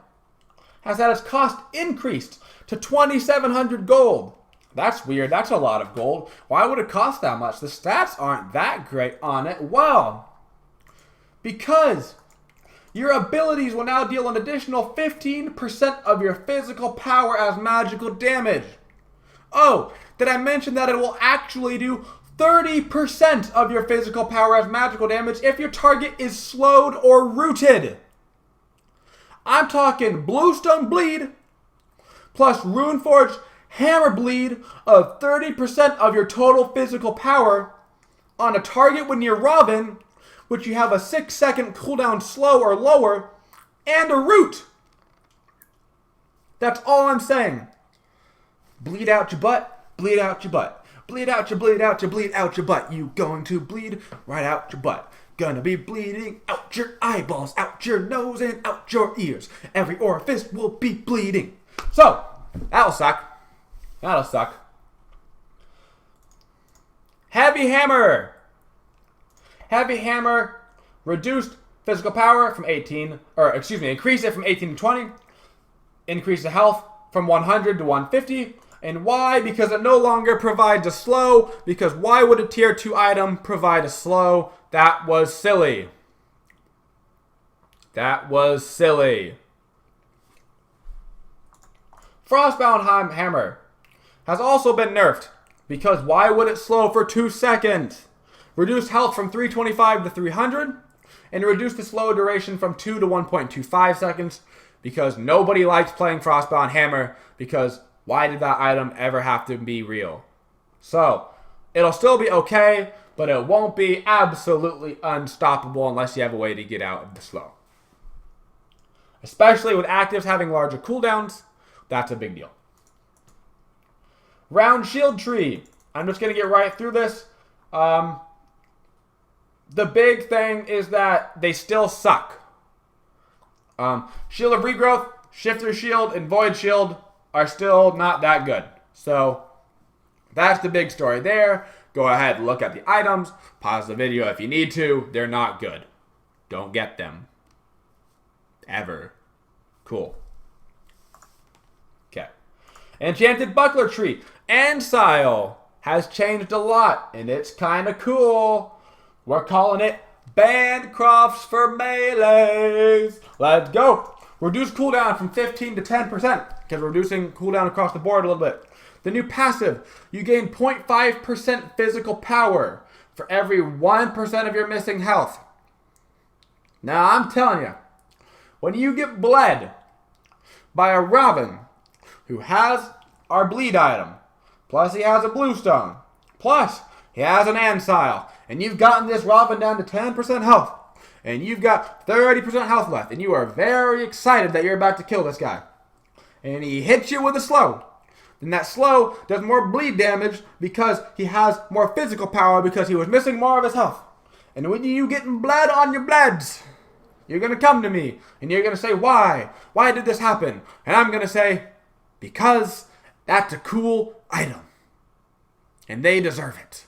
has had its cost increased to 2,700 gold. That's weird. That's a lot of gold. Why would it cost that much? The stats aren't that great on it. Well, because your abilities will now deal an additional 15% of your physical power as magical damage. Oh, did I mention that it will actually do 30% of your physical power as magical damage if your target is slowed or rooted? I'm talking Bluestone Bleed plus Runeforged Hammer Bleed of 30% of your total physical power on a target when you're Robin, which you have a 6-second cooldown slow or lower, and a root. That's all I'm saying. Bleed out your butt, bleed out your butt. Bleed out your, bleed out your, bleed out your butt. You going to bleed right out your butt. Gonna be bleeding out your eyeballs, out your nose, and out your ears. Every orifice will be bleeding. So, that'll suck. That'll suck. Heavy Hammer. Heavy Hammer reduced physical power from 18, increase it from 18 to 20. Increase the health from 100 to 150. And why? Because it no longer provides a slow. Because why would a tier 2 item provide a slow? That was silly. That was silly. Frostbound Hammer has also been nerfed. Because why would it slow for 2 seconds? Reduce health from 325 to 300. And reduce the slow duration from 2 to 1.25 seconds. Because nobody likes playing Frostbound Hammer. Because why did that item ever have to be real? So, it'll still be okay. But it won't be absolutely unstoppable unless you have a way to get out of the slow. Especially with actives having larger cooldowns. That's a big deal. Round Shield Tree. I'm just going to get right through this. The big thing is that they still suck. Shield of Regrowth, Shifter Shield, and Void Shield are still not that good. So, That's the big story there. Go ahead and look at the items. Pause the video if you need to. They're not good. Don't get them. Ever. Cool. Okay. Enchanted Buckler Tree. Ancile has changed a lot, and it's kind of cool. We're calling it Bandcrofts for Melees. Let's go. Reduce cooldown from 15 to 10%, because we're reducing cooldown across the board a little bit. The new passive, you gain 0.5% physical power for every 1% of your missing health. Now, I'm telling you, when you get bled by a Robin who has our bleed item, plus he has a bluestone, plus he has an Ancile, and you've gotten this Robin down to 10% health, and you've got 30% health left, and you are very excited that you're about to kill this guy, and he hits you with a slow, then that slow does more bleed damage because he has more physical power because he was missing more of his health. And when you getting blood on your bloods, you're going to come to me, and you're going to say, why? Why did this happen? And I'm going to say, because that's a cool item. And they deserve it.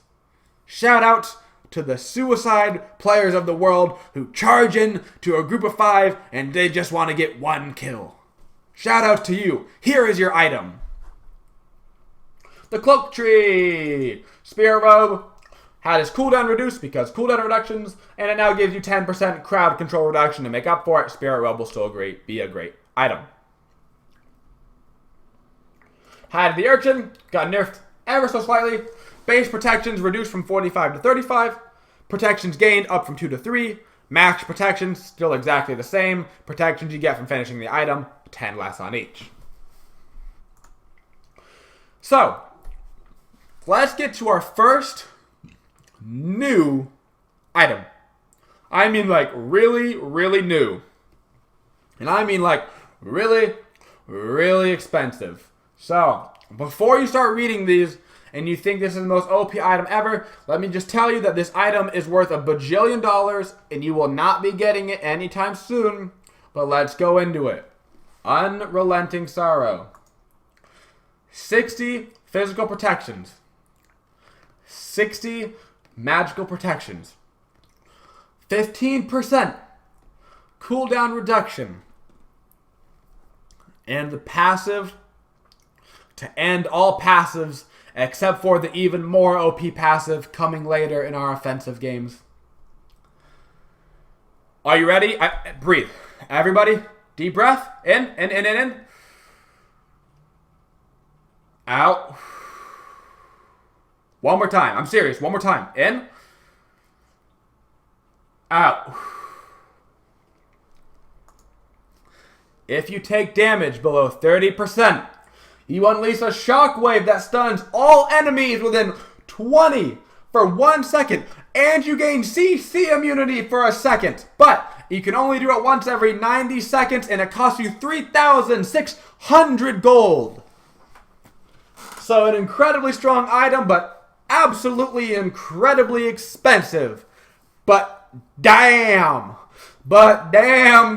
Shout out to the suicide players of the world who charge in to a group of 5 and they just want to get 1 kill. Shout out to you. Here is your item. The Cloak Tree. Spirit Robe had its cooldown reduced because cooldown reductions, and it now gives you 10% crowd control reduction to make up for it. Spirit Robe will still be a great item. Hide of the Urchin got nerfed ever so slightly. Base protections reduced from 45 to 35. Protections gained up from 2 to 3. Max protections still exactly the same. Protections you get from finishing the item, 10 less on each. So, let's get to our first new item. I mean like really, really new. And I mean like really, really expensive. So, before you start reading these and you think this is the most OP item ever, let me just tell you that this item is worth $1 bajillion and you will not be getting it anytime soon. But let's go into it. Unrelenting Sorrow. 60 physical protections. 60 magical protections. 15% cooldown reduction. And the passive to end all passives except for the even more OP passive coming later in our offensive games. Are you ready? Breathe. Everybody, deep breath. In. Out. One more time. I'm serious. One more time. In. Out. If you take damage below 30%, you unleash a shockwave that stuns all enemies within 20 for 1 second, and you gain CC immunity for a second. But you can only do it once every 90 seconds, and it costs you 3,600 gold. So an incredibly strong item, but absolutely incredibly expensive. But damn,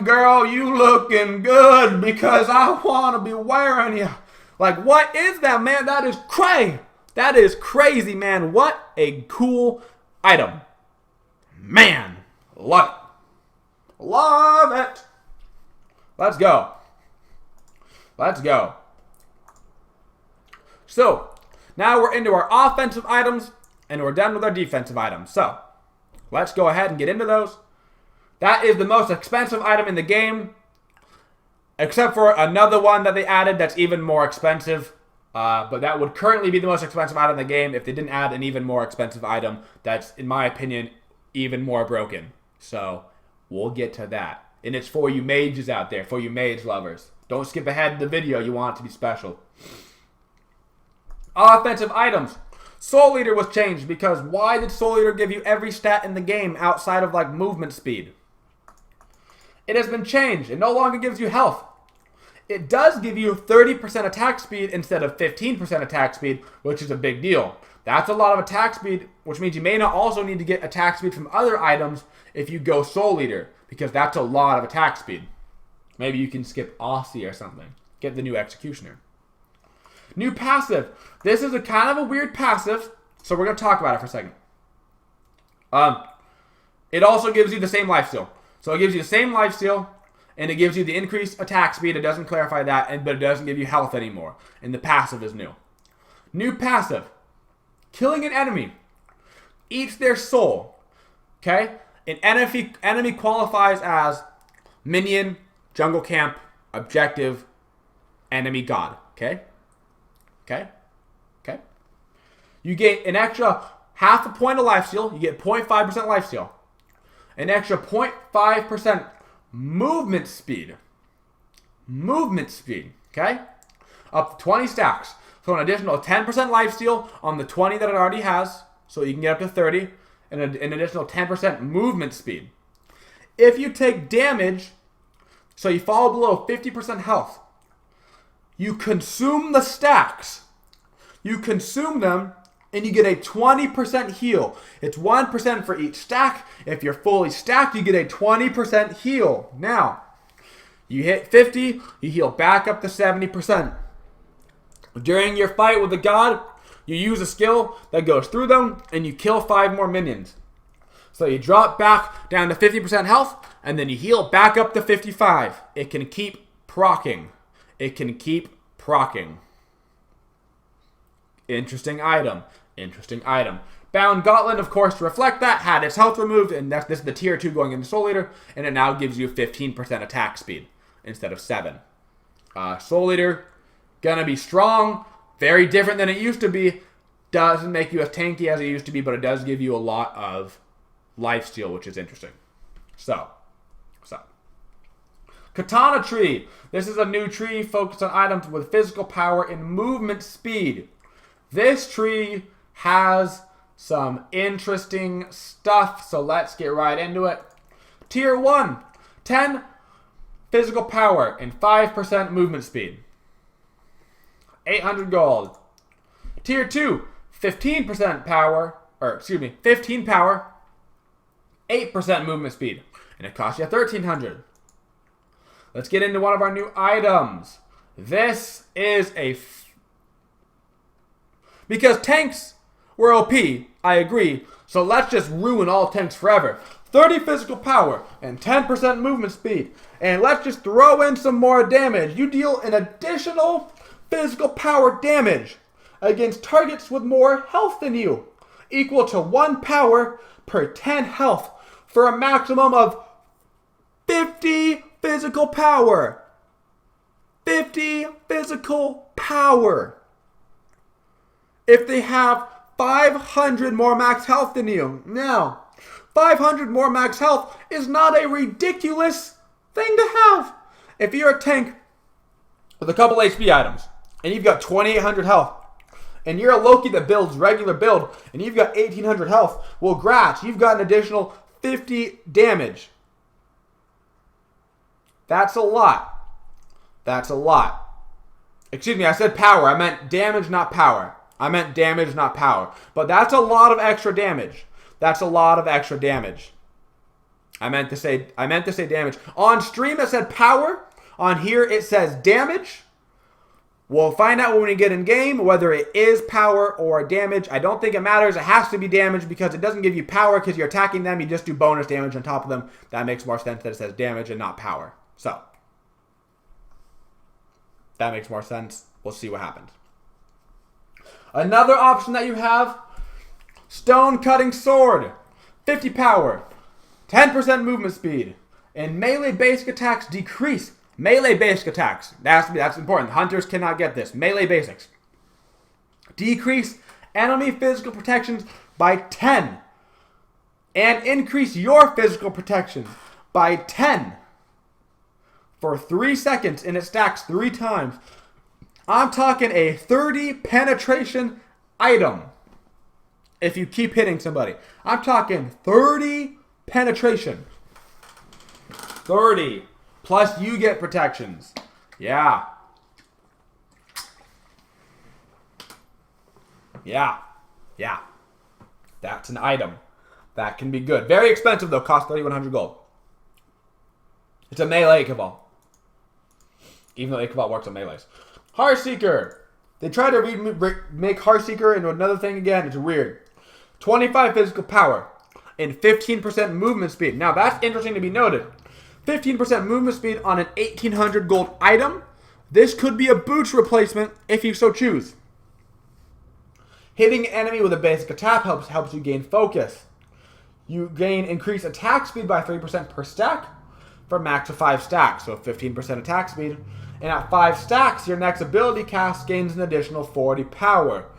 girl, you looking good because I want to be wearing you. Like, what is that, man? That is crazy. That is crazy, man. What a cool item. Man, love it. Love it. Let's go. Let's go. So, now we're into our offensive items, and we're done with our defensive items. So, let's go ahead and get into those. That is the most expensive item in the game, except for another one that they added that's even more expensive. But that would currently be the most expensive item in the game if they didn't add an even more expensive item that's, in my opinion, even more broken. So, we'll get to that. And it's for you mages out there, for you mage lovers. Don't skip ahead in the video. You want it to be special. Offensive items. Soul Eater was changed because why did Soul Eater give you every stat in the game outside of like movement speed? It has been changed. It no longer gives you health. It does give you 30% attack speed instead of 15% attack speed, which is a big deal. That's a lot of attack speed, which means you may not also need to get attack speed from other items if you go Soul Eater, because that's a lot of attack speed. Maybe you can skip Aussie or something. Get the new Executioner. New passive. This is a kind of a weird passive, so we're going to talk about it for a second. It also gives you the same lifesteal. So it gives you the same lifesteal, and it gives you the increased attack speed. It doesn't clarify that, but it doesn't give you health anymore. And the passive is new. New passive. Killing an enemy eats their soul. Okay? An enemy qualifies as minion, jungle camp, objective, enemy god. Okay? Okay? Okay? You get an extra half a point of lifesteal. You get 0.5% lifesteal. An extra 0.5% movement speed. Movement speed. Okay? Up to 20 stacks. So an additional 10% lifesteal on the 20 that it already has. So you can get up to 30. And an additional 10% movement speed. If you take damage, so you fall below 50% health, you consume the stacks. You consume them, and you get a 20% heal. It's 1% for each stack. If you're fully stacked, you get a 20% heal. Now, you hit 50, you heal back up to 70%. During your fight with the god, you use a skill that goes through them, and you kill 5 more minions. So you drop back down to 50% health, and then you heal back up to 55. It can keep proccing. It can keep proccing. Interesting item. Interesting item. Bound Gauntlet, of course, to reflect that, had its health removed, and this is the tier 2 going into Soul Eater, and it now gives you 15% attack speed instead of 7. Soul Eater, gonna be strong, very different than it used to be. Doesn't make you as tanky as it used to be, but it does give you a lot of lifesteal, which is interesting. So. Katana Tree. This is a new tree focused on items with physical power and movement speed. This tree has some interesting stuff, so let's get right into it. Tier 1, 10 physical power and 5% movement speed. 800 gold. Tier 2, 15% power, 15 power, 8% movement speed. And it costs you 1,300. Let's get into one of our new items. This is because tanks were OP, I agree. So let's just ruin all tanks forever. 30 physical power and 10% movement speed. And let's just throw in some more damage. You deal an additional physical power damage against targets with more health than you, equal to 1 power per 10 health, for a maximum of 50 physical power. 50 physical power. If they have 500 more max health than you. Now, 500 more max health is not a ridiculous thing to have. If you're a tank with a couple HP items, and you've got 2,800 health, and you're a Loki that builds regular build, and you've got 1,800 health, well, Gratch, you've got an additional 50 damage. That's a lot. That's a lot. Excuse me, I said power. I meant damage, not power. I meant damage, not power. But that's a lot of extra damage. That's a lot of extra damage. I meant to say damage. On stream it said power. On here it says damage. We'll find out when we get in game whether it is power or damage. I don't think it matters. It has to be damage because it doesn't give you power because you're attacking them. You just do bonus damage on top of them. That makes more sense that it says damage and not power. So, that makes more sense. We'll see what happens. Another option that you have, Stone Cutting Sword. 50 power, 10% movement speed, and melee basic attacks decrease. Melee basic attacks. That's important. Hunters cannot get this. Melee basics. Decrease enemy physical protections by 10. And increase your physical protection by 10. For 3 seconds, and it stacks 3 times. I'm talking a 30 penetration item. If you keep hitting somebody. I'm talking 30 penetration. 30. Plus you get protections. Yeah. Yeah. Yeah. That's an item. That can be good. Very expensive though. Cost 3,100 gold. It's a melee Ichabod. Even though Ichabod works on melees. Heartseeker. They try to make Heartseeker into another thing again. It's weird. 25 physical power and 15% movement speed. Now, that's interesting to be noted. 15% movement speed on an 1800 gold item. This could be a boots replacement if you so choose. Hitting an enemy with a basic attack helps you gain focus. You gain increased attack speed by 3% per stack for max of 5 stacks, so 15% attack speed. And at 5 stacks, your next ability cast gains an additional 40 power.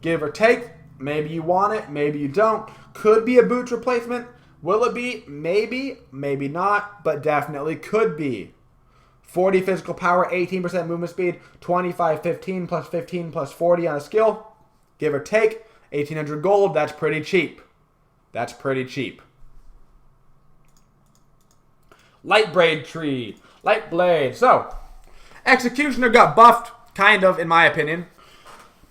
Give or take, maybe you want it, maybe you don't. Could be a boots replacement. Will it be? Maybe, maybe not, but definitely could be. 40 physical power, 18% movement speed, 25, 15 plus 15 plus 40 on a skill. Give or take, 1800 gold, that's pretty cheap. That's pretty cheap. Light Blade Tree. Light Blade. So, Executioner got buffed, kind of, in my opinion.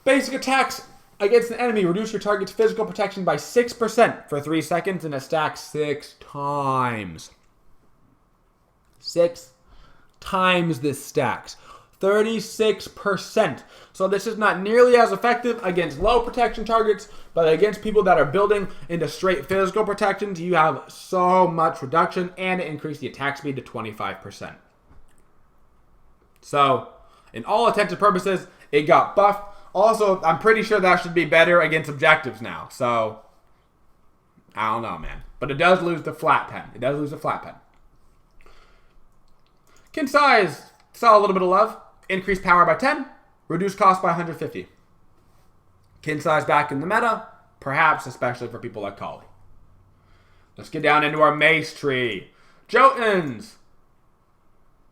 Basic attacks against an enemy reduce your target's physical protection by 6% for 3 seconds, and it stacks 6 times. 6 times this stacks. 36%. So this is not nearly as effective against low protection targets, but against people that are building into straight physical protections, you have so much reduction, and it increased the attack speed to 25%. So, in all intents and purposes, it got buffed. Also, I'm pretty sure that should be better against objectives now. So, I don't know, man. But it does lose the flat pen. It does lose the flat pen. Kin size saw a little bit of love. Increased power by 10. Reduced cost by 150. Kin size back in the meta. Perhaps, especially for people like Kali. Let's get down into our mace tree. Jotuns.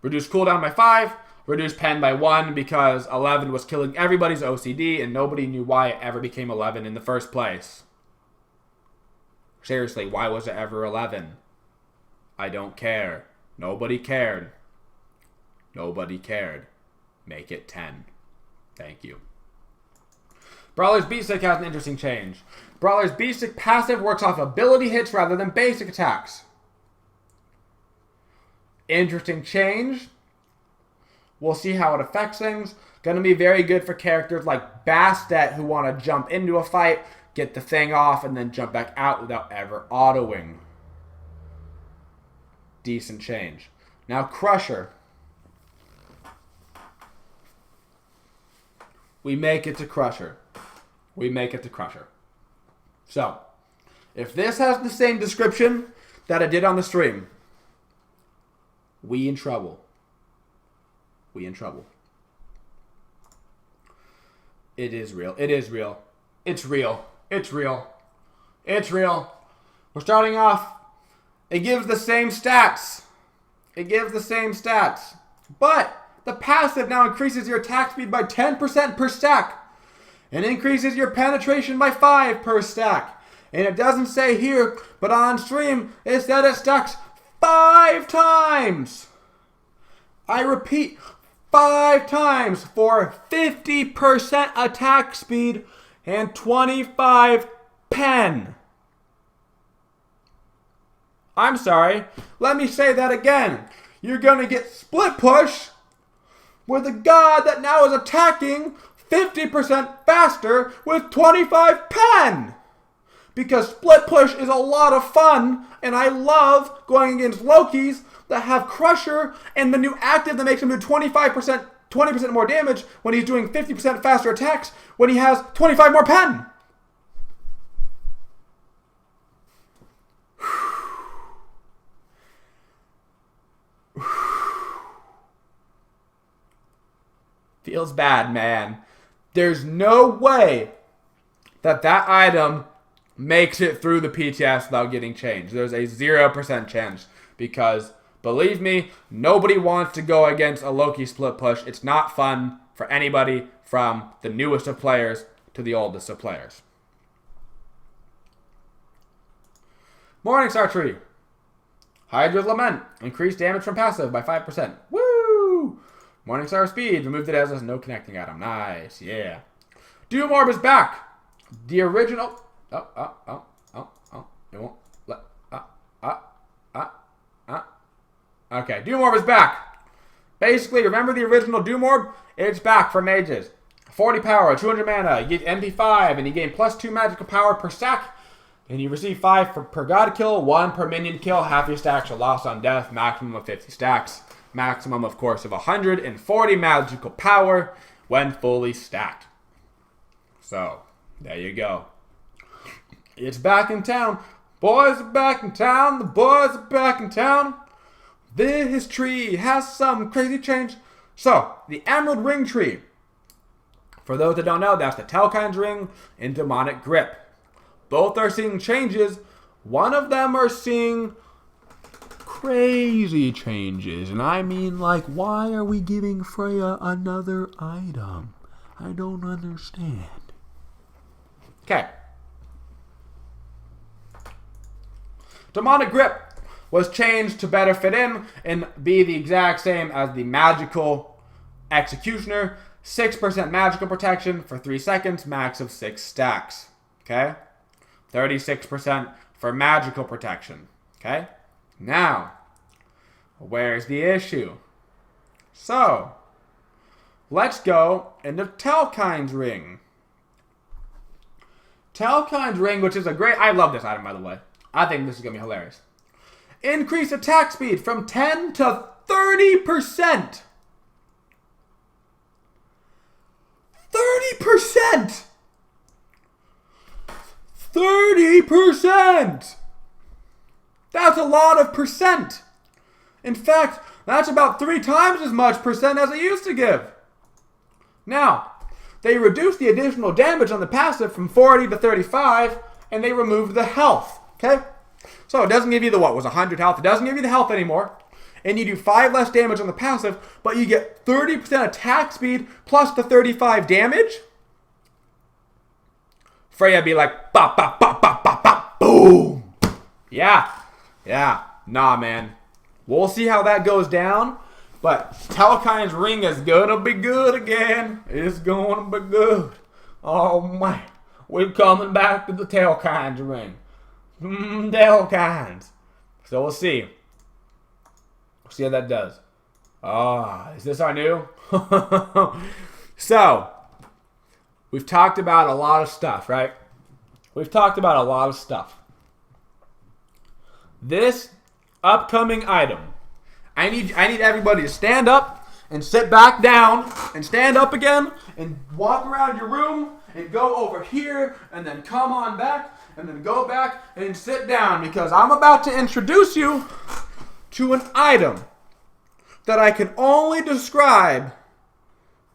Reduced cooldown by 5. Reduced pen by 1 because 11 was killing everybody's OCD and nobody knew why it ever became 11 in the first place. Seriously, why was it ever 11? I don't care. Nobody cared. Nobody cared. Make it 10. Thank you. Brawler's Beastic has an interesting change. Brawler's Beastic passive works off ability hits rather than basic attacks. Interesting change. We'll see how it affects things. Going to be very good for characters like Bastet who want to jump into a fight, get the thing off, and then jump back out without ever autoing. Decent change. Now Crusher. We make it to Crusher. We make it to Crusher. So, if this has the same description that I did on the stream, we in trouble. We in trouble. It is real. It is real. It's real. It's real. It's real. We're starting off. It gives the same stats. It gives the same stats. But the passive now increases your attack speed by 10% per stack. And increases your penetration by 5 per stack. And it doesn't say here, but on stream, it said it stacks 5 times. I repeat, 5 times for 50% attack speed and 25 pen. I'm sorry. Let me say that again. You're going to get split push with a god that now is attacking 50% faster with 25 pen. Because split push is a lot of fun, and I love going against Lokis that have Crusher and the new active that makes him do 20% more damage when he's doing 50% faster attacks when he has 25 more pen. Feels bad, man. There's no way that that item makes it through the PTS without getting changed. There's a 0% chance because, believe me, nobody wants to go against a Loki split push. It's not fun for anybody from the newest of players to the oldest of players. Morningstar Tree. Hi-Rez Lament. Increased damage from passive by 5%. Woo! Morningstar Speed. Removed it as a no connecting item. Nice. Yeah. Doom Orb is back. The original... It won't let... Okay, Doom Orb is back. Basically, remember the original Doom Orb? It's back for mages. 40 power, 200 mana. You get MP5, and you gain +2 magical power per stack. And you receive 5 per god kill, 1 per minion kill. Half your stacks are lost on death. Maximum of 50 stacks. Maximum, of course, of 140 magical power when fully stacked. So, there you go. It's back in town. Boys are back in town. The boys are back in town. This tree has some crazy change. So, the Emerald Ring tree. For those that don't know, that's the Telkind's Ring and Demonic Grip. Both are seeing changes. One of them are seeing crazy changes. And I mean, like, why are we giving Freya another item? I don't understand. Okay. Demonic Grip was changed to better fit in and be the exact same as the Magical Executioner. 6% magical protection for 3 seconds, max of 6 stacks. Okay? 36% for magical protection. Okay? Now, where's the issue? So, let's go into Telkind's Ring. Telkind's Ring, which is a great... I love this item, by the way. I think this is going to be hilarious. Increase attack speed from 10 to 30%. 30%! 30%! That's a lot of percent. In fact, that's about 3 times as much percent as it used to give. Now, they reduced the additional damage on the passive from 40 to 35, and they removed the health. Okay? So it doesn't give you the, 100 health. It doesn't give you the health anymore. And you do 5 less damage on the passive, but you get 30% attack speed plus the 35 damage. Freya be like, bop, bop, bop, bop, bop, bop, boom. Yeah. Nah, man. We'll see how that goes down. But Telkind's Ring is gonna be good again. It's gonna be good. Oh, man. We're coming back to the Telkind's Ring. Telkind's. So we'll see. We'll see how that does. Is this our new? So, we've talked about a lot of stuff, right? We've talked about a lot of stuff. This upcoming item, I need everybody to stand up and sit back down and stand up again and walk around your room and go over here and then come on back and then go back and sit down, because I'm about to introduce you to an item that I can only describe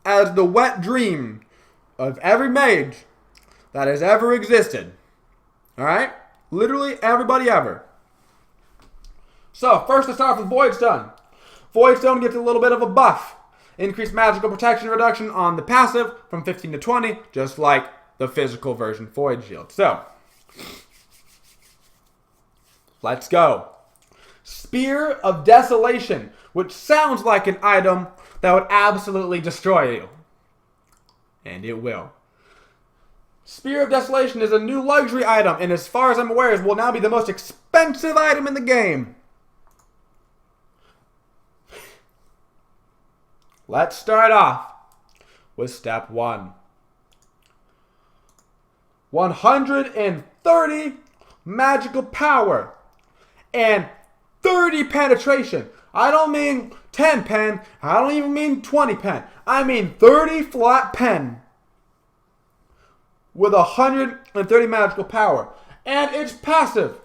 as the wet dream of every mage that has ever existed. Alright? Literally everybody ever. So, first let's start with Voidstone. Voidstone gets a little bit of a buff. Increased magical protection reduction on the passive from 15 to 20, just like the physical version Void Shield. So, let's go. Spear of Desolation, which sounds like an item that would absolutely destroy you. And it will. Spear of Desolation is a new luxury item, and as far as I'm aware, it will now be the most expensive item in the game. Let's start off with step 1. 130 magical power and 30 penetration. I don't mean 10 pen. I don't even mean 20 pen. I mean 30 flat pen with 130 magical power. And it's passive.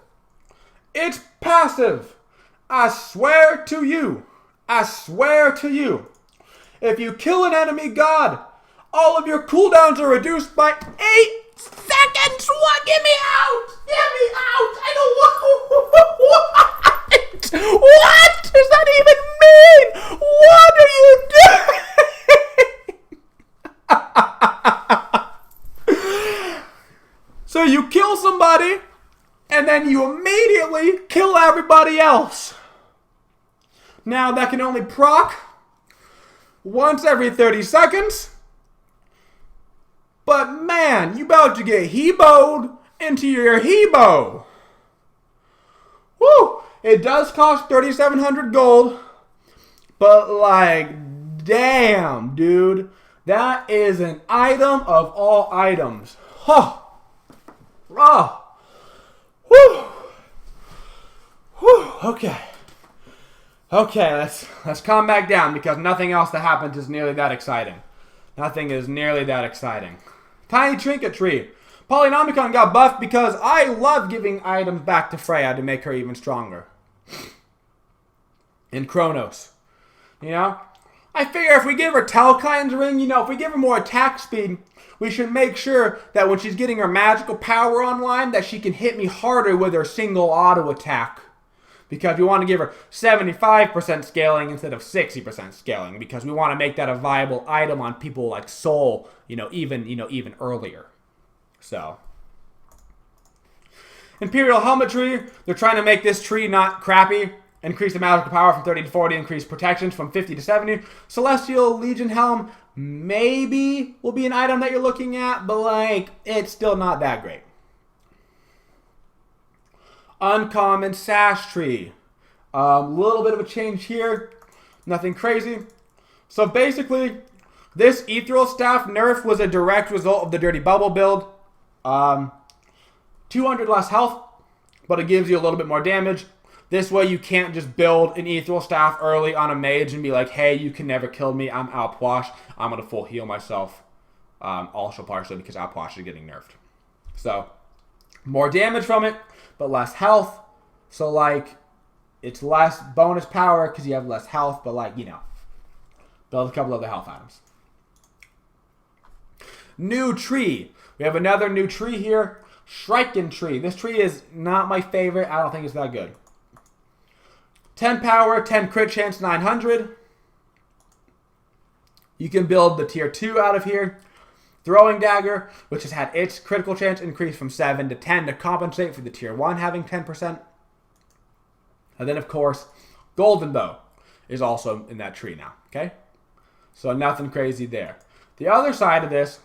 It's passive. I swear to you. I swear to you. If you kill an enemy god, all of your cooldowns are reduced by 8 seconds. What? Get me out! Get me out! I don't want... What? What does that even mean? What are you doing? So you kill somebody, and then you immediately kill everybody else. Now that can only proc once every 30 seconds. But man, you about to get heboed into your hebo. Woo! It does cost 3,700 gold. But like, damn, dude. That is an item of all items. Huh. Oh. Whew. Whew. Okay. Okay, let's calm back down because nothing else that happens is nearly that exciting. Nothing is nearly that exciting. Tiny Trinket Tree. Polynomicon got buffed because I love giving items back to Freya to make her even stronger. In Kronos. You know? I figure if we give her Telkine's Ring, you know, if we give her more attack speed, we should make sure that when she's getting her magical power online, that she can hit me harder with her single auto attack. Because we want to give her 75% scaling instead of 60% scaling. Because we want to make that a viable item on people like Soul, even earlier. So. Imperial Helmet Tree. They're trying to make this tree not crappy. Increase the magical power from 30 to 40. Increase protections from 50 to 70. Celestial Legion Helm maybe will be an item that you're looking at. But, like, it's still not that great. Uncommon Sash Tree. Little bit of a change here. Nothing crazy. So basically, this Ethereal Staff nerf was a direct result of the Dirty Bubble build. 200 less health, but it gives you a little bit more damage. This way you can't just build an Ethereal Staff early on a mage and be like, hey, you can never kill me. I'm Alpwash. I'm going to full heal myself. Also partially because Alpwash is getting nerfed. So, more damage from it, but less health. So, like, it's less bonus power because you have less health, but, like, you know, build a couple other health items. New tree. We have another new tree here. Shrieking Tree. This tree is not my favorite. I don't think it's that good. 10 power, 10 crit chance, 900. You can build the tier 2 out of here. Throwing Dagger, which has had its critical chance increased from 7 to 10 to compensate for the tier 1 having 10%. And then, of course, Golden Bow is also in that tree now. Okay? So nothing crazy there. The other side of this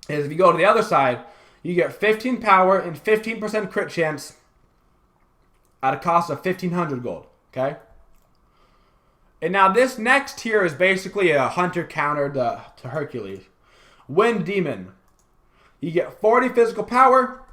is if you go to the other side, you get 15 power and 15% crit chance at a cost of 1,500 gold. Okay? And now this next tier is basically a hunter counter to Hercules. Wind Demon. You get 40 physical power,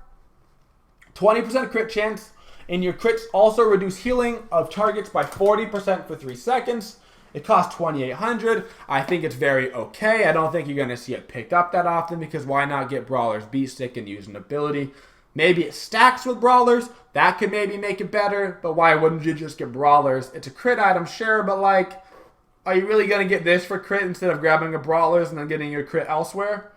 20% crit chance, and your crits also reduce healing of targets by 40% for 3 seconds. It costs 2,800. I think it's very okay. I don't think you're going to see it picked up that often because why not get Brawler's Beat Stick and use an ability? Maybe it stacks with Brawlers. That could maybe make it better, but why wouldn't you just get Brawlers? It's a crit item, sure, but like, are you really going to get this for crit instead of grabbing a Brawlers and then getting your crit elsewhere?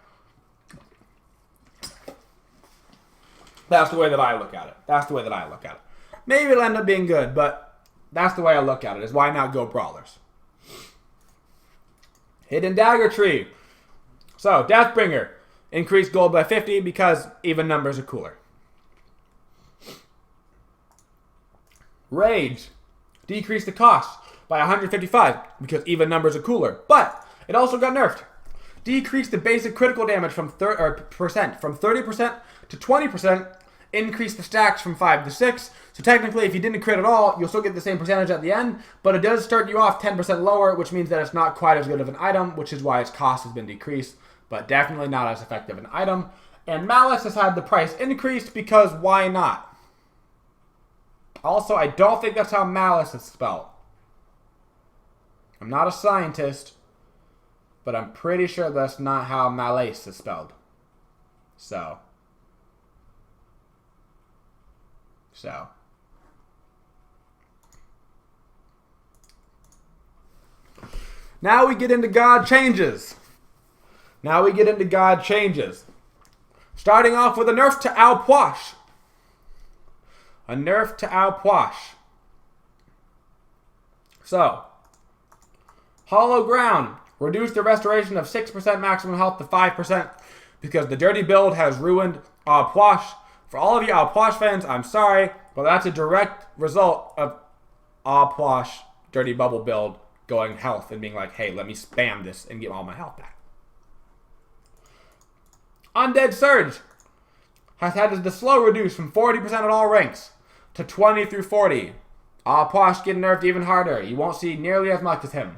That's the way that I look at it. That's the way that I look at it. Maybe it'll end up being good, but that's the way I look at it, is why not go Brawlers? Hidden Dagger Tree. So, Deathbringer. Increase gold by 50 because even numbers are cooler. Rage. Decrease the cost by 155 because even numbers are cooler. But it also got nerfed. Decrease the basic critical damage from 30% to 20%. Increase the stacks from 5 to 6. So technically, if you didn't crit at all, you'll still get the same percentage at the end. But it does start you off 10% lower, which means that it's not quite as good of an item, which is why its cost has been decreased. But definitely not as effective an item. And Malice has had the price increased because why not? Also, I don't think that's how Malice is spelled. I'm not a scientist, but I'm pretty sure that's not how Malice is spelled. So. Now we get into God changes. Starting off with a nerf to Alpwash. So, Hollow Ground. Reduce the restoration of 6% maximum health to 5% because the dirty build has ruined Alpwash. For all of you Alpwash fans, I'm sorry, but that's a direct result of Alpwash Dirty Bubble build going health and being like, hey, let me spam this and get all my health back. Undead Surge has had the slow reduced from 40% at all ranks to 20 through 40. Alpwash getting nerfed even harder. You won't see nearly as much as him.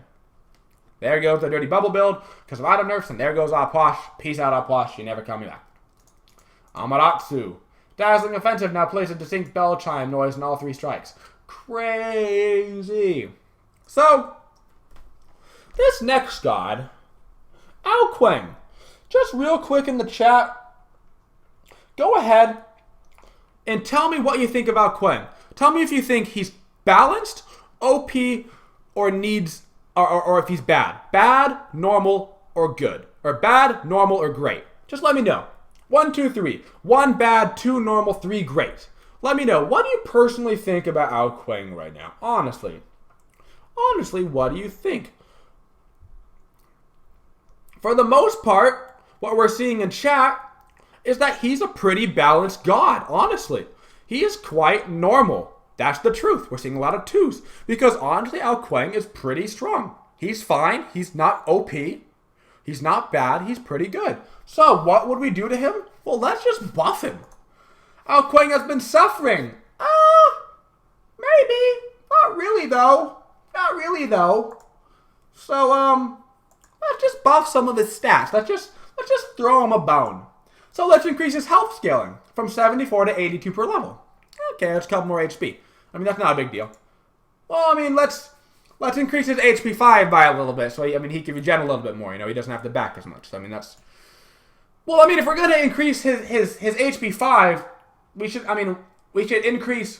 There goes the dirty bubble build because of item nerfs, and there goes Opwash. Peace out, Opwash. You never coming back. Amaterasu. Dazzling offensive now plays a distinct bell chime noise in all 3 strikes. Crazy. So, this next god, Alquang. Just real quick in the chat, go ahead and tell me what you think about Quang. Tell me if you think he's balanced, OP, or needs, or if he's bad. Bad, normal, or good. Or bad, normal, or great. Just let me know. 1, 2, 3. 1 bad, 2 normal, 3 great. Let me know. What do you personally think about Alquang right now? Honestly. Honestly, what do you think? For the most part, what we're seeing in chat is that he's a pretty balanced god, honestly. He is quite normal. That's the truth. We're seeing a lot of 2s. Because honestly, Alquang is pretty strong. He's fine. He's not OP. He's not bad. He's pretty good. So, what would we do to him? Well, let's just buff him. Alquang has been suffering. Maybe. Not really, though. Not really, though. So, let's just buff some of his stats. Let's just throw him a bone. So let's increase his health scaling from 74 to 82 per level. Okay, that's a couple more HP. I mean, that's not a big deal. Well, I mean, let's increase his HP 5 by a little bit. So, I mean, he can regen a little bit more. You know, he doesn't have to back as much. So, I mean, that's... Well, I mean, if we're going to increase his HP 5, we should increase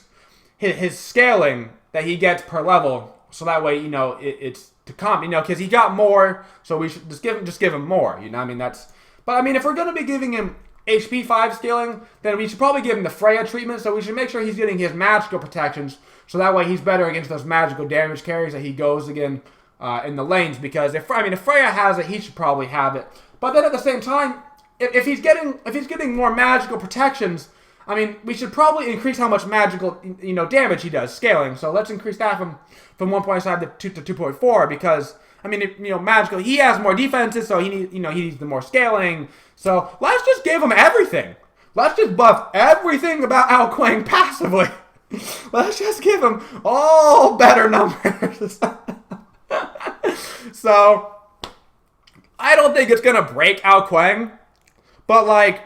his scaling that he gets per level. So that way, you know, it's to comp, you know, because he got more. So we should just give him more. You know, I mean, that's... But, I mean, if we're going to be giving him HP 5 scaling, then we should probably give him the Freya treatment, so we should make sure he's getting his magical protections, so that way he's better against those magical damage carries that he goes again in the lanes, because if Freya has it, he should probably have it. But then at the same time, if he's getting more magical protections, I mean, we should probably increase how much magical, you know, damage he does, scaling. So let's increase that from 1.5 to 2.4, because... I mean, you know, magical. He has more defenses, so he needs the more scaling. So let's just give him everything. Let's just buff everything about Alquang passively. Let's just give him all better numbers. So I don't think it's gonna break Alquang, but like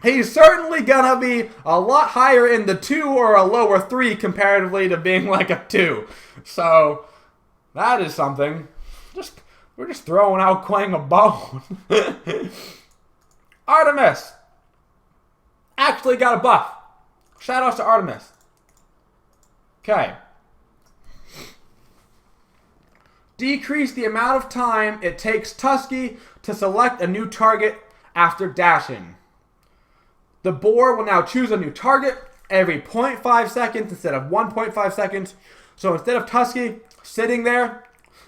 he's certainly gonna be a lot higher in the 2 or a lower 3 comparatively to being like a 2. So that is something. We're just throwing Alquang a bone. Artemis actually got a buff. Shout outs to Artemis. Okay. Decrease the amount of time it takes Tusky to select a new target after dashing. The boar will now choose a new target every 0.5 seconds instead of 1.5 seconds. So instead of Tusky sitting there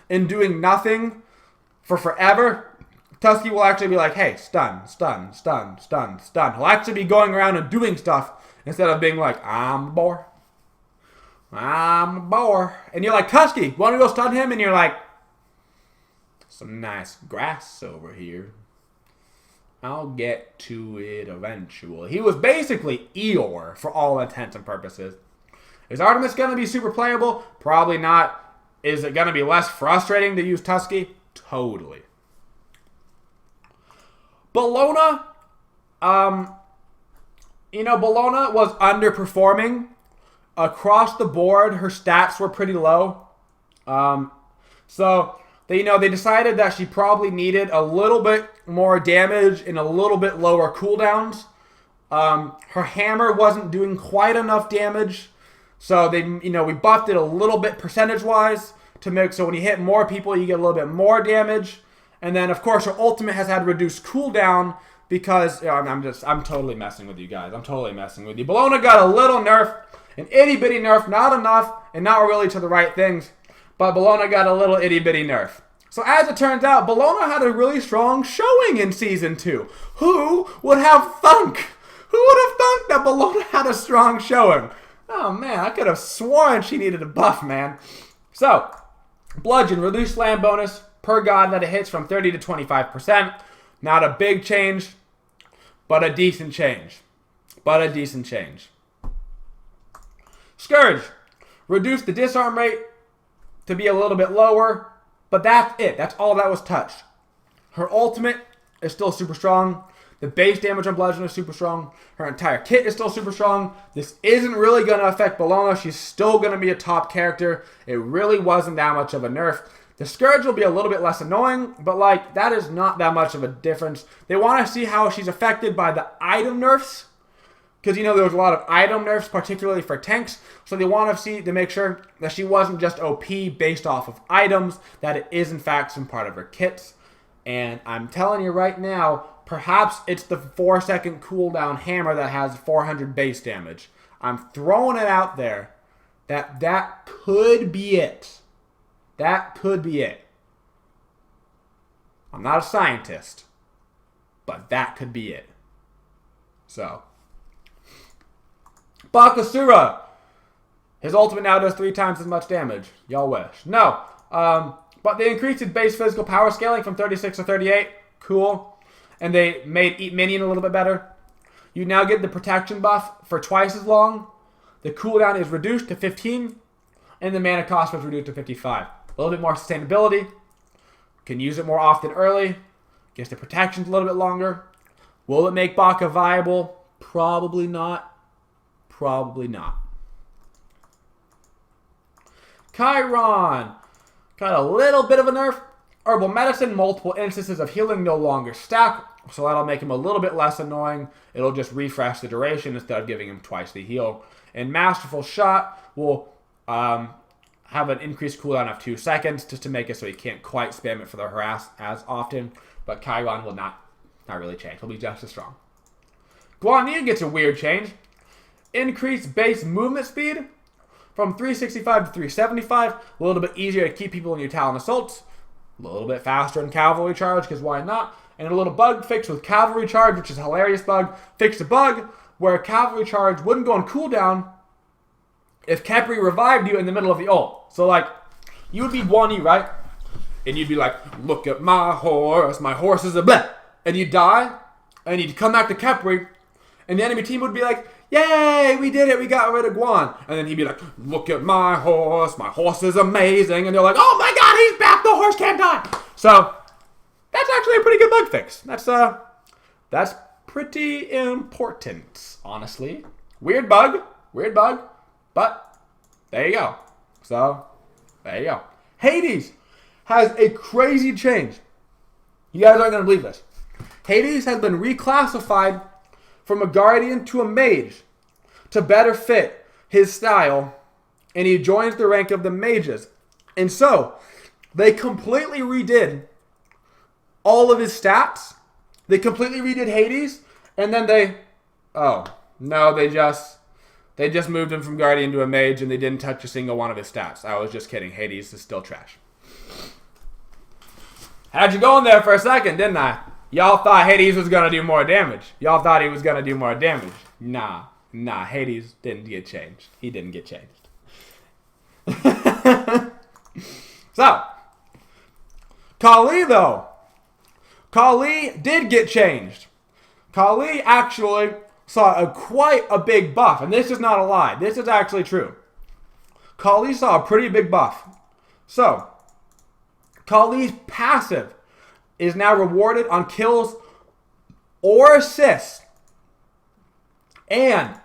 and doing nothing for forever, Tusky will actually be like, hey, stun, stun, stun, stun, stun. He'll actually be going around and doing stuff instead of being like, I'm a boar. I'm a boar. And you're like, Tusky, want to go stun him? And you're like, some nice grass over here. I'll get to it eventually. He was basically Eeyore for all intents and purposes. Is Artemis going to be super playable? Probably not. Is it going to be less frustrating to use Tusky? Totally. Bellona, Bellona was underperforming. Across the board, her stats were pretty low. So, they decided that she probably needed a little bit more damage and a little bit lower cooldowns. Her hammer wasn't doing quite enough damage. So we buffed it a little bit percentage-wise to make so when you hit more people, you get a little bit more damage. And then, of course, her ultimate has had reduced cooldown because I'm totally messing with you guys. I'm totally messing with you. Bellona got a little nerf, an itty-bitty nerf, not enough, and not really to the right things. But Bellona got a little itty-bitty nerf. So as it turns out, Bellona had a really strong showing in Season 2. Who would have thunk? Who would have thunk that Bellona had a strong showing? Oh, man, I could have sworn she needed a buff, man. So, Bludgeon, reduced slam bonus per god that it hits from 30 to 25%. Not a big change, but a decent change. Scourge, reduce the disarm rate to be a little bit lower. But that's it. That's all that was touched. Her ultimate is still super strong. The base damage on Bludgeon is super strong. Her entire kit is still super strong. This isn't really going to affect Bologna. She's still going to be a top character. It really wasn't that much of a nerf. The Scourge will be a little bit less annoying, but like that is not that much of a difference. They want to see how she's affected by the item nerfs. Because, you know, there was a lot of item nerfs, particularly for tanks. So they want to see to make sure that she wasn't just OP based off of items, that it is, in fact, some part of her kits. And I'm telling you right now, perhaps it's the 4-second cooldown hammer that has 400 base damage. I'm throwing it out there that could be it. That could be it. I'm not a scientist, but that could be it. So, Bakasura. His ultimate now does 3 times as much damage. Y'all wish. No. But they increased his base physical power scaling from 36 to 38. Cool. And they made Eat Minion a little bit better. You now get the protection buff for twice as long. The cooldown is reduced to 15. And the mana cost was reduced to 55. A little bit more sustainability. Can use it more often early. Gets the protections a little bit longer. Will it make Baka viable? Probably not. Probably not. Chiron. Got a little bit of a nerf. Herbal Medicine, multiple instances of healing no longer stack, so that'll make him a little bit less annoying. It'll just refresh the duration instead of giving him twice the heal. And Masterful Shot will have an increased cooldown of 2 seconds, just to make it so he can't quite spam it for the harass as often. But Chiron will not really change. He'll be just as strong. Guanyin gets a weird change. Increased base movement speed from 365 to 375. A little bit easier to keep people in your Talon Assaults. A little bit faster in Cavalry Charge, because why not? And a little bug fix with Cavalry Charge, which is a hilarious bug. Fixed a bug where Cavalry Charge wouldn't go on cooldown if Khepri revived you in the middle of the ult. So, like, you would be 1E, right? And you'd be like, look at my horse is a bleh. And you'd die, and you'd come back to Khepri, and the enemy team would be like, yay, we did it, we got rid of Guan. And then he'd be like, look at my horse is amazing. And they're like, oh my god, he's back, the horse can't die. So, that's actually a pretty good bug fix. That's pretty important, honestly. Weird bug, but there you go. So, there you go. Hades has a crazy change. You guys aren't going to believe this. Hades has been reclassified from a guardian to a mage to better fit his style, and he joins the rank of the mages. And so, they completely redid all of his stats. They completely redid Hades, and then they just moved him from guardian to a mage, and they didn't touch a single one of his stats. I was just kidding. Hades is still trash. Had you going there for a second, didn't I? Y'all thought Hades was going to do more damage. Y'all thought he was going to do more damage. Nah, Hades didn't get changed. He didn't get changed. So, Kali, though. Kali did get changed. Kali actually saw quite a big buff. And this is not a lie. This is actually true. Kali saw a pretty big buff. So, Kali's passive is now rewarded on kills or assists. And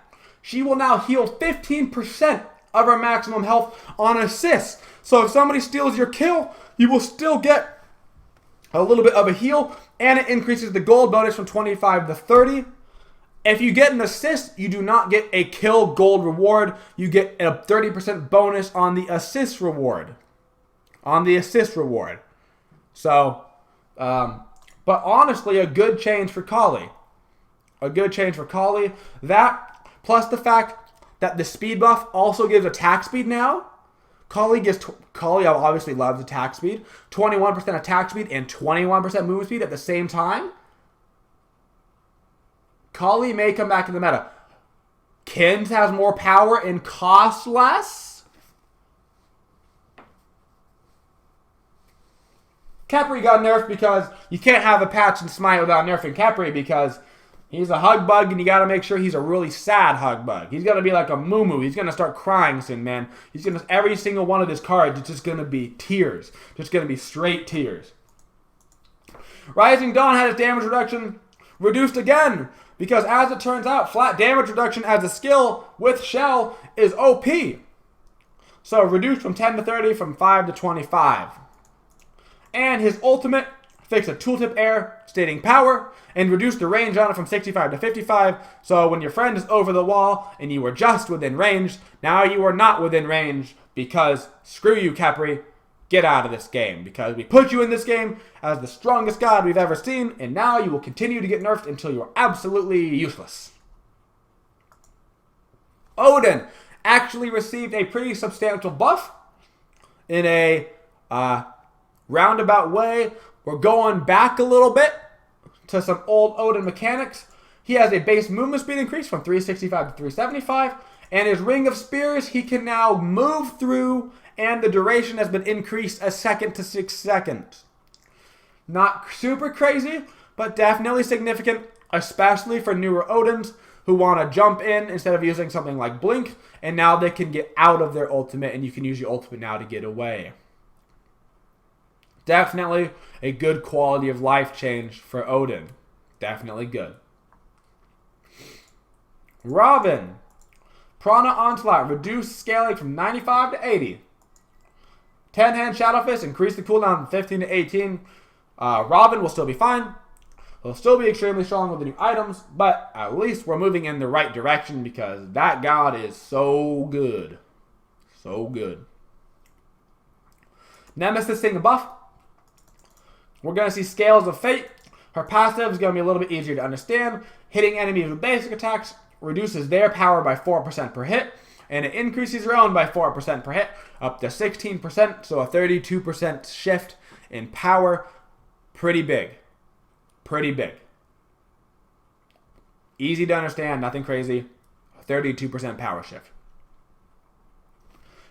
she will now heal 15% of her maximum health on assists. So if somebody steals your kill, you will still get a little bit of a heal, and it increases the gold bonus from 25 to 30. If you get an assist, you do not get a kill gold reward. You get a 30% bonus on the assist reward. So, but honestly, a good change for Kali. That, plus the fact that the speed buff also gives attack speed now. Kali obviously loves attack speed. 21% attack speed and 21% movement speed at the same time. Kali may come back in the meta. Kins has more power and costs less. Khepri got nerfed because you can't have a patch in Smite without nerfing Khepri, because He's a hug bug, and you gotta make sure he's a really sad hug bug. He's gonna be like a moo-moo. He's gonna start crying soon, man. He's gonna, every single one of his cards, it's just gonna be tears. Just gonna be straight tears. Rising Dawn had its damage reduction reduced again, because as it turns out, flat damage reduction as a skill with Shell is OP. So reduced from 10 to 30, from 5 to 25. And his ultimate fixed a tooltip air stating power and reduced the range on it from 65 to 55. So when your friend is over the wall and you were just within range, now you are not within range because screw you, Capri. Get out of this game because we put you in this game as the strongest god we've ever seen, and now you will continue to get nerfed until you are absolutely useless. Odin actually received a pretty substantial buff in a roundabout way. We're going back a little bit to some old Odin mechanics. He has a base movement speed increase from 365 to 375, and his Ring of Spears he can now move through, and the duration has been increased a second to 6 seconds. Not super crazy, but definitely significant, especially for newer Odins who want to jump in instead of using something like Blink, and now they can get out of their ultimate, and you can use your ultimate now to get away. Definitely a good quality of life change for Odin. Definitely good. Robin. Prana Onslaught. Reduced scaling from 95 to 80. 10-hand Shadow Fist. Increase the cooldown from 15 to 18. Robin will still be fine. He'll still be extremely strong with the new items, but at least we're moving in the right direction because that god is so good. So good. Nemesis seeing a buff. We're going to see Scales of Fate. Her passive is going to be a little bit easier to understand. Hitting enemies with basic attacks reduces their power by 4% per hit, and it increases your own by 4% per hit, up to 16%, so a 32% shift in power. Pretty big. Pretty big. Easy to understand, nothing crazy. A 32% power shift.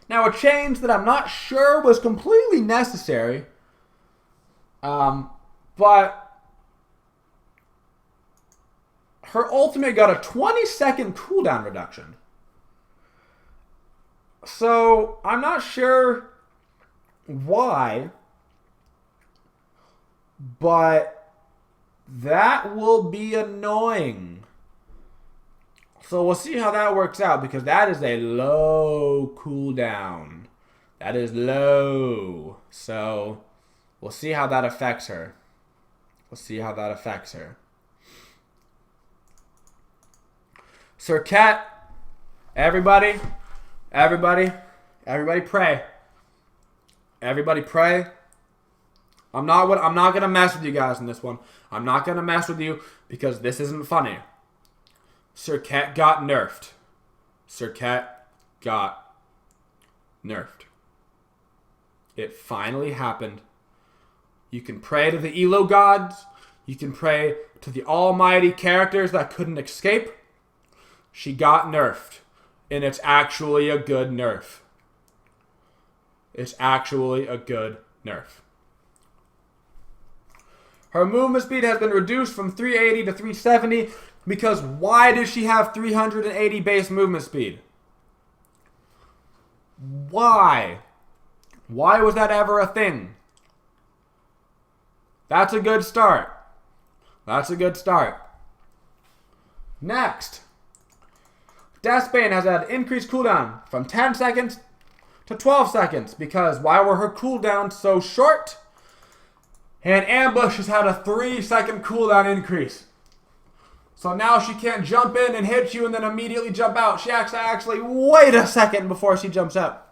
Now a change that I'm not sure was completely necessary, but her ultimate got a 20-second cooldown reduction. So I'm not sure why, but that will be annoying. So we'll see how that works out because that is a low cooldown. That is low. So we'll see how that affects her. We'll see how that affects her. Sir Cat, everybody pray. Everybody pray. I'm not gonna mess with you guys in this one. I'm not gonna mess with you because this isn't funny. Sir Cat got nerfed. Sir Cat got nerfed. It finally happened. You can pray to the Elo gods. You can pray to the almighty characters that couldn't escape. She got nerfed. And it's actually a good nerf. It's actually a good nerf. Her movement speed has been reduced from 380 to 370 because why does she have 380 base movement speed? Why? Why was that ever a thing? That's a good start. That's a good start. Next. Deathbane has had increased cooldown from 10 seconds to 12 seconds because why were her cooldowns so short? And Ambush has had a 3-second cooldown increase. So now she can't jump in and hit you and then immediately jump out. She has to actually wait a second before she jumps out.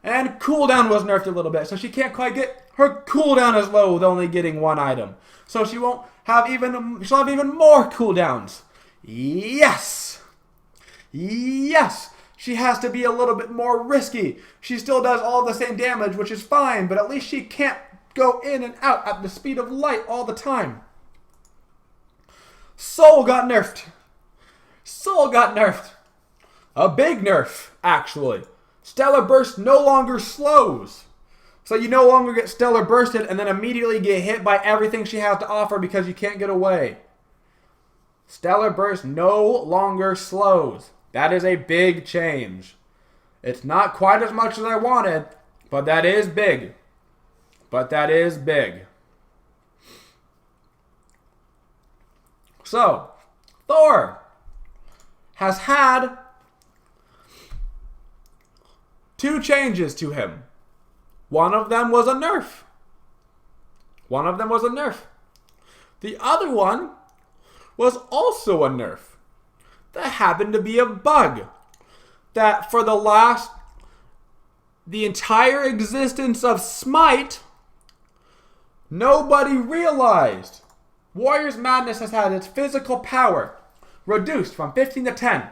And cooldown was nerfed a little bit, so she can't quite get her cooldown as low with only getting one item. So she won't have she'll have even more cooldowns. Yes! Yes! She has to be a little bit more risky. She still does all the same damage, which is fine, but at least she can't go in and out at the speed of light all the time. Soul got nerfed. Soul got nerfed. A big nerf, actually. Stellar Burst no longer slows. So you no longer get Stellar Bursted and then immediately get hit by everything she has to offer because you can't get away. Stellar Burst no longer slows. That is a big change. It's not quite as much as I wanted, but that is big. So, Thor has had 2 changes to him. One of them was a nerf. The other one was also a nerf. That happened to be a bug. That for the entire existence of Smite, nobody realized. Warrior's Madness has had its physical power reduced from 15 to 10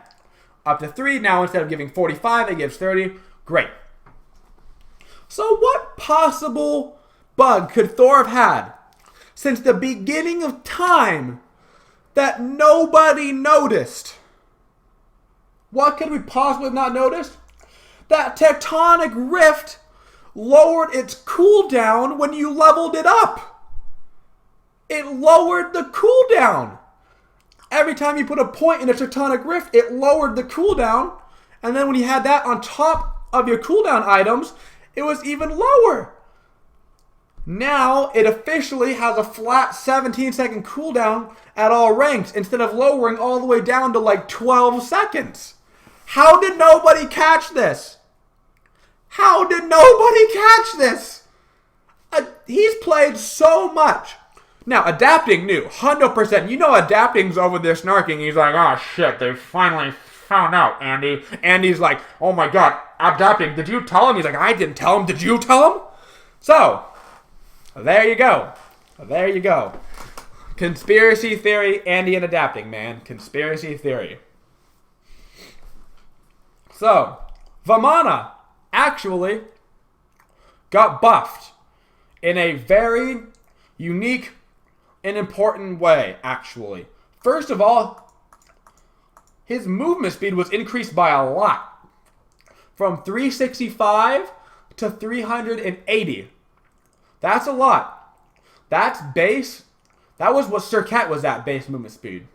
up to 3. Now instead of giving 45, it gives 30. Great. So what possible bug could Thor have had since the beginning of time that nobody noticed? What could we possibly have not noticed? That Tectonic Rift lowered its cooldown when you leveled it up. It lowered the cooldown. Every time you put a point in a Tectonic Rift, it lowered the cooldown. And then when you had that on top of your cooldown items, it was even lower. Now it officially has a flat 17-second cooldown at all ranks instead of lowering all the way down to like 12 seconds. How did nobody catch this? He's played so much. Now, adapting new, 100%. You know adapting's over there snarking. He's like, oh shit, they finally found out, Andy. Andy's like, oh my god, adapting, did you tell him? He's like, I didn't tell him. Did you tell him? So, there you go. Conspiracy theory, Andy and adapting, man. Conspiracy theory. So, Vamana actually got buffed in a very unique and important way, actually. First of all, his movement speed was increased by a lot. From 365 to 380. That's a lot. That's base. That was what Sir Cat was at, base movement speed.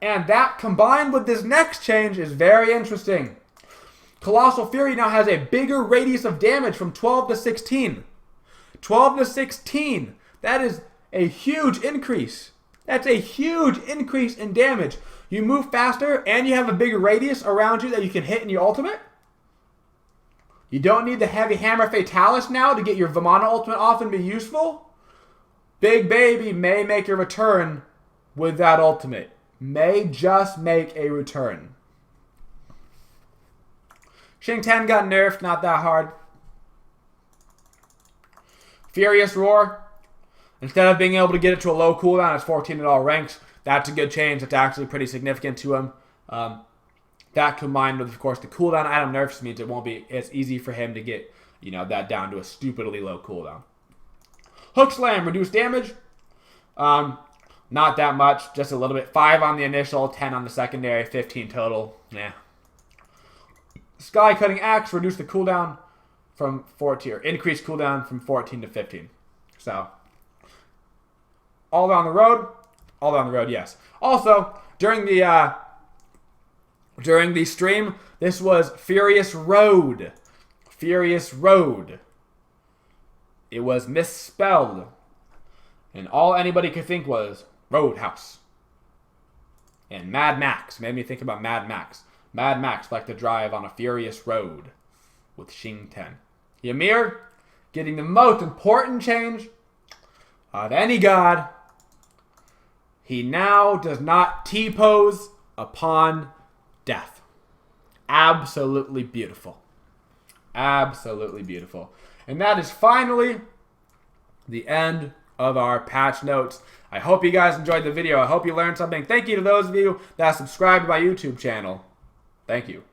And that combined with this next change is very interesting. Colossal Fury now has a bigger radius of damage from 12 to 16. 12 to 16. That is a huge increase. That's a huge increase in damage. You move faster and you have a bigger radius around you that you can hit in your ultimate. You don't need the Heavy Hammer Fatalis now to get your Vamana ultimate off and be useful. Big Baby may make a return with that ultimate. May just make a return. Xing 10 got nerfed, not that hard. Furious Roar. Instead of being able to get it to a low cooldown, it's 14 at all ranks. That's a good change. That's actually pretty significant to him. That combined with, of course, the cooldown item nerfs means it won't be as easy for him to get, that down to a stupidly low cooldown. Hook Slam, reduced damage. Not that much, just a little bit. 5 on the initial, 10 on the secondary, 15 total. Yeah. Sky Cutting Axe, reduced the cooldown from 14, or increased cooldown from 14 to 15. So, all down the road, yes. Also, during the stream, this was Furious Road. Furious Road. It was misspelled. And all anybody could think was Roadhouse. And Mad Max made me think about Mad Max. Mad Max liked to drive on a furious road with Xing 10. Ymir getting the most important change of any god. He now does not T-pose upon death. Absolutely beautiful. Absolutely beautiful. And that is finally the end of our patch notes. I hope you guys enjoyed the video. I hope you learned something. Thank you to those of you that subscribed to my YouTube channel. Thank you.